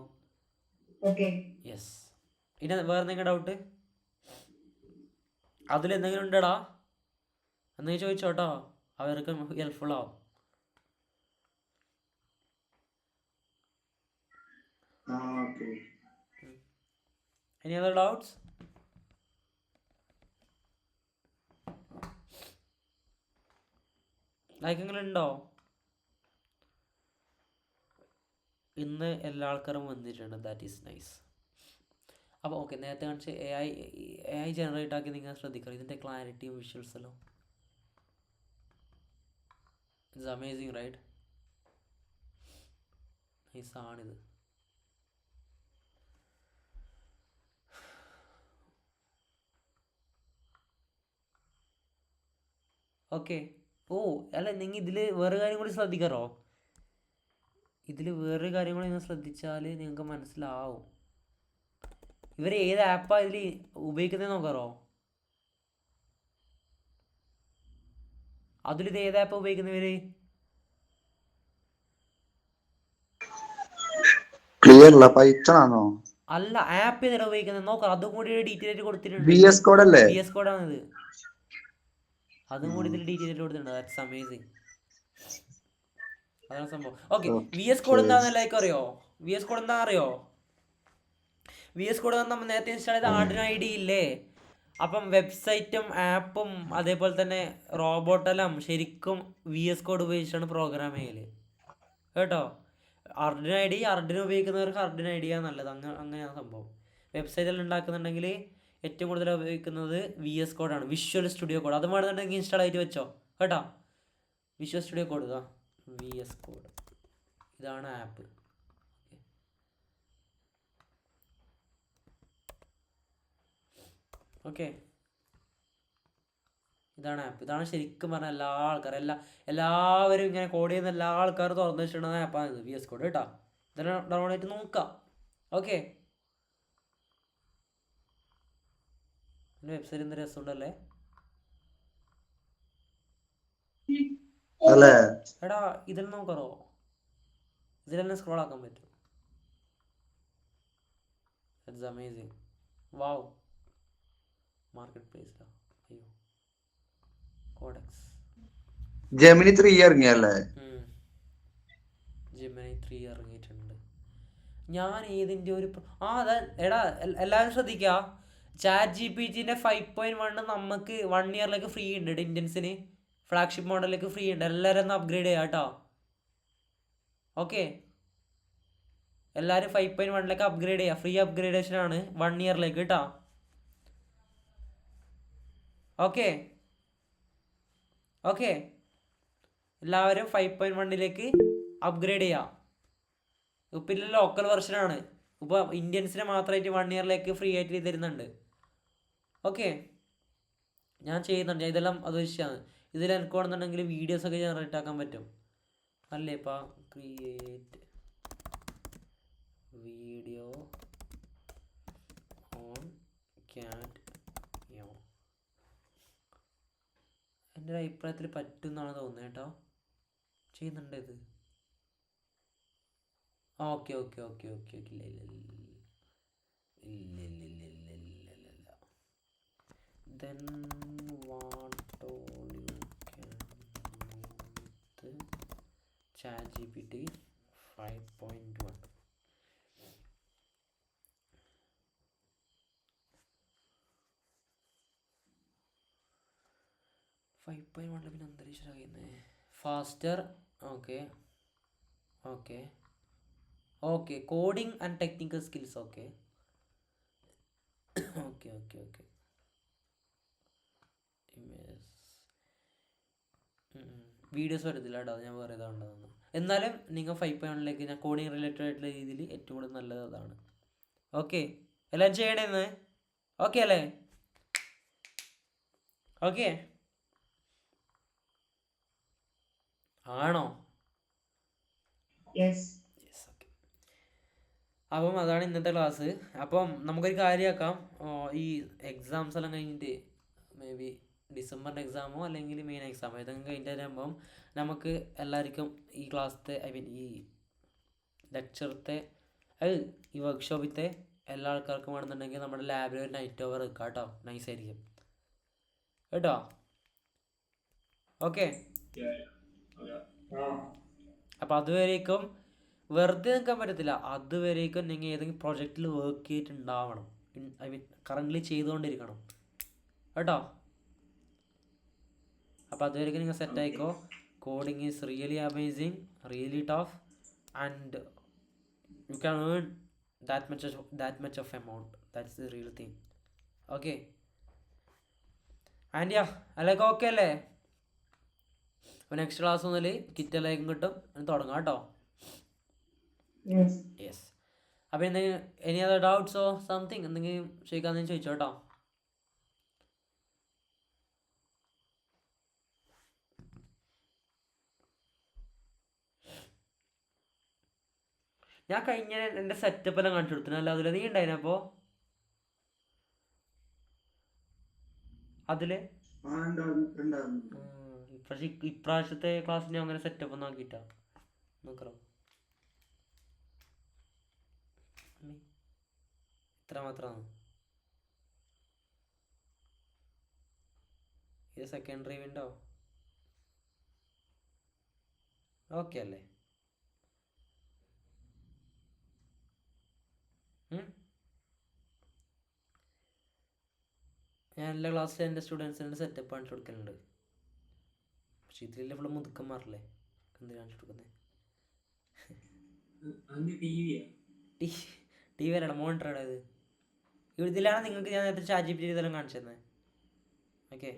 യെസ്. ഇനി വേറെ എന്തെങ്കിലും ഡൗട്ട്? അതിലെന്തെങ്കിലും ഉണ്ടടാ? എന്തെങ്കിലും ചോദിച്ചോട്ടോ, അവർക്ക് ഹെൽപ്ഫുൾ ആവും. Any other doubts? ലൈക്കെങ്കിലും ഉണ്ടോ? ഇന്ന് എല്ലാ ആൾക്കാരും വന്നിട്ടുണ്ട്. That is nice. അപ്പോൾ ഓക്കെ, നേരത്തെ കാണിച്ച് AI ജനറേറ്റ് ആക്കി നിങ്ങൾ ശ്രദ്ധിക്കണം. ഇതിൻ്റെ ക്ലാരിറ്റിയും വിഷ്വൽസ് എല്ലാം ഇറ്റ്സ് അമേസിങ്, റൈറ്റ്? നൈസാണിത്. ഓക്കെ. അല്ല, നിങ്ങൾ ഇതിൽ വേറെ കാര്യം കൂടി ശ്രദ്ധിക്കാറോ? വേറൊരു കാര്യം കൂടി നിങ്ങൾ ശ്രദ്ധിച്ചാൽ നിങ്ങൾക്ക് മനസ്സിലാവും. ഇവർ ഏത് ആപ്പാണ് ഇതിൽ ഉപയോഗിക്കുന്നത് നോക്കാറോ? അതിലിത് ഏത് ആപ്പാണ് ഉപയോഗിക്കുന്നവർ? ക്ലിയർ അല്ല, പൈത്തൺ ആണോ? അല്ല, ആപ്പ് ഏതാണ് ഉപയോഗിക്കുന്നത് നോക്കാം. അതും കൂടി ഡീറ്റെയിൽ ആയിട്ട് കൊടുത്തിട്ടുണ്ട്. VS കോഡ് അല്ലേ? VS കോഡാണിത്. അതും കൂടി ഇതിൽ ഡീറ്റെയിൽ ആയിട്ട് കൊടുത്തിട്ടുണ്ട്. That's amazing. അതാണ് സംഭവം. ഓക്കെ, VS കോഡ് എന്താണെന്ന് എല്ലാവർക്കും അറിയോ? VS കോഡ് എന്താ അറിയോ? VS കോഡ് നമ്മൾ നേരത്തെ ഇൻസ്റ്റാൾ ചെയ്ത ആർഡിനോ ID ഇല്ലേ? അപ്പം വെബ്സൈറ്റും ആപ്പും അതേപോലെ തന്നെ റോബോട്ടെല്ലാം ശരിക്കും VS കോഡ് ഉപയോഗിച്ചാണ് പ്രോഗ്രാം ചെയ്യല് കേട്ടോ. അർഡിനോ ഉപയോഗിക്കുന്നവർക്ക് അർഡിനോ ഐഡിയ നല്ലത്. അങ്ങനെയാണ് സംഭവം. വെബ്സൈറ്റെല്ലാം ഉണ്ടാക്കുന്നുണ്ടെങ്കിൽ ഏറ്റവും കൂടുതൽ ഉപയോഗിക്കുന്നത് VS കോഡാണ്. Visual studio code. അത് വേണമെന്നുണ്ടെങ്കിൽ ഇൻസ്റ്റാൾ ആയിട്ട് വെച്ചോ കേട്ടോ. Visual studio code VS code. ഇതാണ് ആപ്പ്. ഓക്കെ, ഇതാണ് ആപ്പ്. ഇതാണ് ശരിക്കും പറഞ്ഞാൽ എല്ലാ ആൾക്കാരും എല്ലാവരും ഇങ്ങനെ കോഡ് ചെയ്യുന്ന എല്ലാ ആൾക്കാരും തുറന്നു വെച്ചിട്ടുള്ള ആപ്പാണ് VS കോഡ് കേട്ടോ. ഇതെല്ലാം ഡൗൺലോഡ് ആയിട്ട് നോക്കാം. ഓക്കെ, വെബ്സൈറ്റ് എന്ത് രസമുണ്ടല്ലേ? എടാ, ഇതിൽ നോക്കാറോ? ഇതിലെല്ലാം സ്ക്രോൾ ആക്കാൻ പറ്റും. It's amazing. വാവ്. മാർക്കറ്റ് പ്ലേസിലാ. അയ്യോ, കോഡെക്സ്. ജെമിനി 3 ഇറങ്ങിയല്ലേ? ജെമിനി 3 ഇറങ്ങിയിട്ടുണ്ട്. ഞാൻ ഏതിൻ്റെ ഒരു എടാ എല്ലാവരും ശ്രദ്ധിക്കുക. ChatGPT 5.1 നമുക്ക് 1 yearലേക്ക് ഫ്രീ ഉണ്ട്. ഇന്ത്യൻസിന് ഫ്ലാഗ്ഷിപ്പ് മോഡലിലേക്ക് ഫ്രീ ഉണ്ട്. എല്ലാവരും ഒന്ന് അപ്ഗ്രേഡ് ചെയ്യാം കേട്ടോ. ഓക്കെ, എല്ലാവരും 5.1ലേക്ക് അപ്ഗ്രേഡ് ചെയ്യുക. ഫ്രീ അപ്ഗ്രേഡേഷൻ ആണ് 1 yearലേക്ക് കേട്ടോ. ഓക്കെ, എല്ലാവരും 5.1ലേക്ക് അപ്ഗ്രേഡ് ചെയ്യാം. ഇപ്പം ഇല്ല, ലോക്കൽ വെർഷനാണ്. ഇപ്പോൾ ഇന്ത്യൻസിന് മാത്രമായിട്ട് 1 yearലേക്ക് ഫ്രീ ആയിട്ട് തരുന്നുണ്ട്. ഓക്കെ, ഞാൻ ചെയ്യുന്നുണ്ട്. ഇതെല്ലാം അത് വിഷയമാണ്. ഇതിൽ എനിക്ക് വേണമെന്നുണ്ടെങ്കിൽ വീഡിയോസൊക്കെ ജനറേറ്റ് ആക്കാൻ പറ്റും അല്ലേ? ഇപ്പം ക്രിയേറ്റ് വീഡിയോ ഓൺ ക്യാറ്റ്. എൻ്റെ ഒരു അഭിപ്രായത്തിൽ പറ്റും എന്നാണ് തോന്നുന്നത് കേട്ടോ. ചെയ്യുന്നുണ്ട് ഇത്. ഓക്കെ. ഇല്ല. Then what all you can do with ChatGPT 5.1. പിന്നെ അന്തരീക്ഷം അറിയുന്നത് faster. Okay coding and technical skills. Okay videos വരത്തില്ല കേട്ടോ, അത് ഞാൻ വേറെ ഇതാണ്ടതാണ്. എന്നാലും നിങ്ങൾ 5.1ലേക്ക് ഞാൻ കോഡിങ് റിലേറ്റഡ് ആയിട്ടുള്ള രീതിയിൽ ഏറ്റവും കൂടുതൽ നല്ലത് അതാണ്. ഓക്കെ, എല്ലാം ചെയ്യണേന്ന്. ഓക്കെ അല്ലേ? ഓക്കെ ആണോ? യെസ്. Yes, okay. അപ്പം അതാണ് ഇന്നത്തെ ക്ലാസ്. അപ്പം നമുക്കൊരു കാര്യമാക്കാം, ഈ എക്സാംസ് എല്ലാം കഴിഞ്ഞിട്ട് മേ ബി ഡിസംബറിൻ്റെ എക്സാമോ അല്ലെങ്കിൽ മെയിൻ എക്സാമോ ഏതെങ്കിലും കഴിഞ്ഞിട്ട് വരുമ്പം നമുക്ക് എല്ലാവർക്കും ഈ ക്ലാസ്സിലത്തെ ഈ ലെക്ചറത്തെ ഈ വർക്ക്ഷോപ്പിലത്തെ എല്ലാ ആൾക്കാർക്കും വേണമെന്നുണ്ടെങ്കിൽ നമ്മുടെ ലാബിൽ ഒരു നൈറ്റ് ഓവർ വെക്കാം കേട്ടോ. നൈസായിരിക്കും കേട്ടോ. ഓക്കെ, അപ്പം അതുവരേക്കും വെറുതെ നിൽക്കാൻ പറ്റത്തില്ല. അതുവരേക്കും നിങ്ങൾ ഏതെങ്കിലും പ്രൊജക്റ്റിൽ വർക്ക് ചെയ്തിട്ടുണ്ടാവണം. കറൻ്റ്ലി ചെയ്തുകൊണ്ടിരിക്കണം കേട്ടോ. അപ്പോൾ അതുവരേക്കും നിങ്ങൾ സെറ്റ് ആയിക്കോ. Coding is really amazing, really tough, and you can earn that much of amount. That's the real thing. Okay, and yeah, അല്ലൊക്കെ ഓക്കെ അല്ലേ? അപ്പോൾ നെക്സ്റ്റ് ക്ലാസ് മുതൽ കിറ്റെല്ലാം കിട്ടും, തുടങ്ങാം കേട്ടോ. യെസ്. അപ്പോൾ എന്തെങ്കിലും എനി അതർ ഡൗട്ട്സോ സംതിങ് എന്തെങ്കിലും ചോദിക്കാമെന്ന് ചോദിച്ചോ കേട്ടോ. ഞാൻ കഴിഞ്ഞ എൻ്റെ സെറ്റപ്പ് എല്ലാം കാണിച്ചു കൊടുത്തു അല്ല അതിൽ? നീ ഉണ്ടായിരുന്നപ്പോൾ അതിൽ? ഇപ്രാവശ്യത്തെ ക്ലാസ്സിന് അങ്ങനെ സെറ്റപ്പ് ഒന്നും ആക്കിയിട്ടാ നോക്കണം. ഇത്ര മാത്രമാണ്. ഇത് സെക്കൻഡറി വിൻഡോ ഓക്കെ അല്ലേ? ഞാൻ എല്ലാ ക്ലാസ്സിലും എൻ്റെ സ്റ്റുഡൻസിൻ്റെ സെറ്റപ്പ് കാണിച്ചു കൊടുക്കലുണ്ട്. പക്ഷെ ഇതിലെല്ലാം ഇവിടെ മുതുക്കന്മാരല്ലേ എന്ത് കാണിച്ചു കൊടുക്കുന്നത്? ടി വി അല്ല, മോണിറ്ററാണ് ഇത്. ഇതിലാണ് നിങ്ങൾക്ക് ഞാൻ നേരത്തെ ChatGPT ഇതെല്ലാം കാണിച്ചു തന്നെ. ഓക്കെ,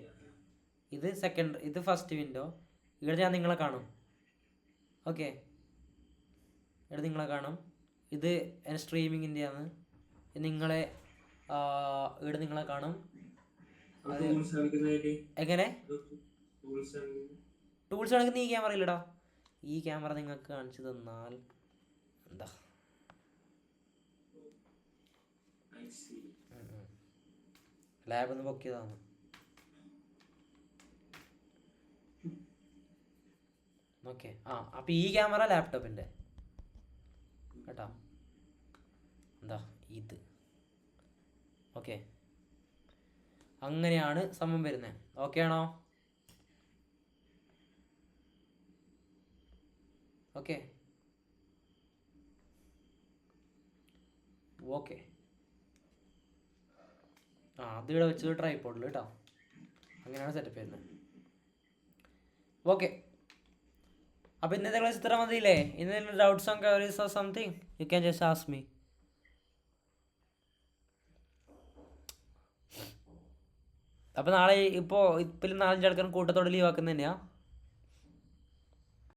ഇത് ഫസ്റ്റ് വിൻഡോ. ഇവിടെ ഞാൻ നിങ്ങളെ കാണും. ഓക്കെ, ഇവിടെ നിങ്ങളെ കാണും. ഇത് എൻ്റെ സ്ട്രീമിങ്ങിൻ്റെയാണ്. നിങ്ങളെ ഇവിടെ നിങ്ങളെ കാണും. എങ്ങനെ ടൂൾസ് ആണെങ്കിൽ ഈ ക്യാമറ ഇല്ലടാ. ഈ ക്യാമറ നിങ്ങൾക്ക് കാണിച്ചു തന്നാൽ എന്താ ലാബ് ഒന്ന് പൊക്കിയതാണ്. ഓക്കെ, അപ്പം ഈ ക്യാമറ ലാപ്ടോപ്പിൻ്റെ കേട്ടോ. എന്താ ഇത്? ഓക്കെ, അങ്ങനെയാണ് സംഭവം വരുന്നത്. ഓക്കെ ആണോ? ഓക്കെ ഓക്കെ അതിവിടെ വെച്ചത് ട്രൈപോഡിൽ കേട്ടോ. അങ്ങനെയാണ് സെറ്റപ്പ് ചെയ്യുന്നത്. ഓക്കെ, അപ്പോൾ ഇന്നത്തെ ക്ലാസ് ഇത്ര മതിയില്ലേ? ഇന്നത്തെ doubts on queries or something you can just ask me. അപ്പോൾ നാളെ ഇപ്പോൾ 4-5 ആൾക്കാരും കൂട്ടത്തോടെ ലീവ് ആക്കുന്നത് തന്നെയാണ്.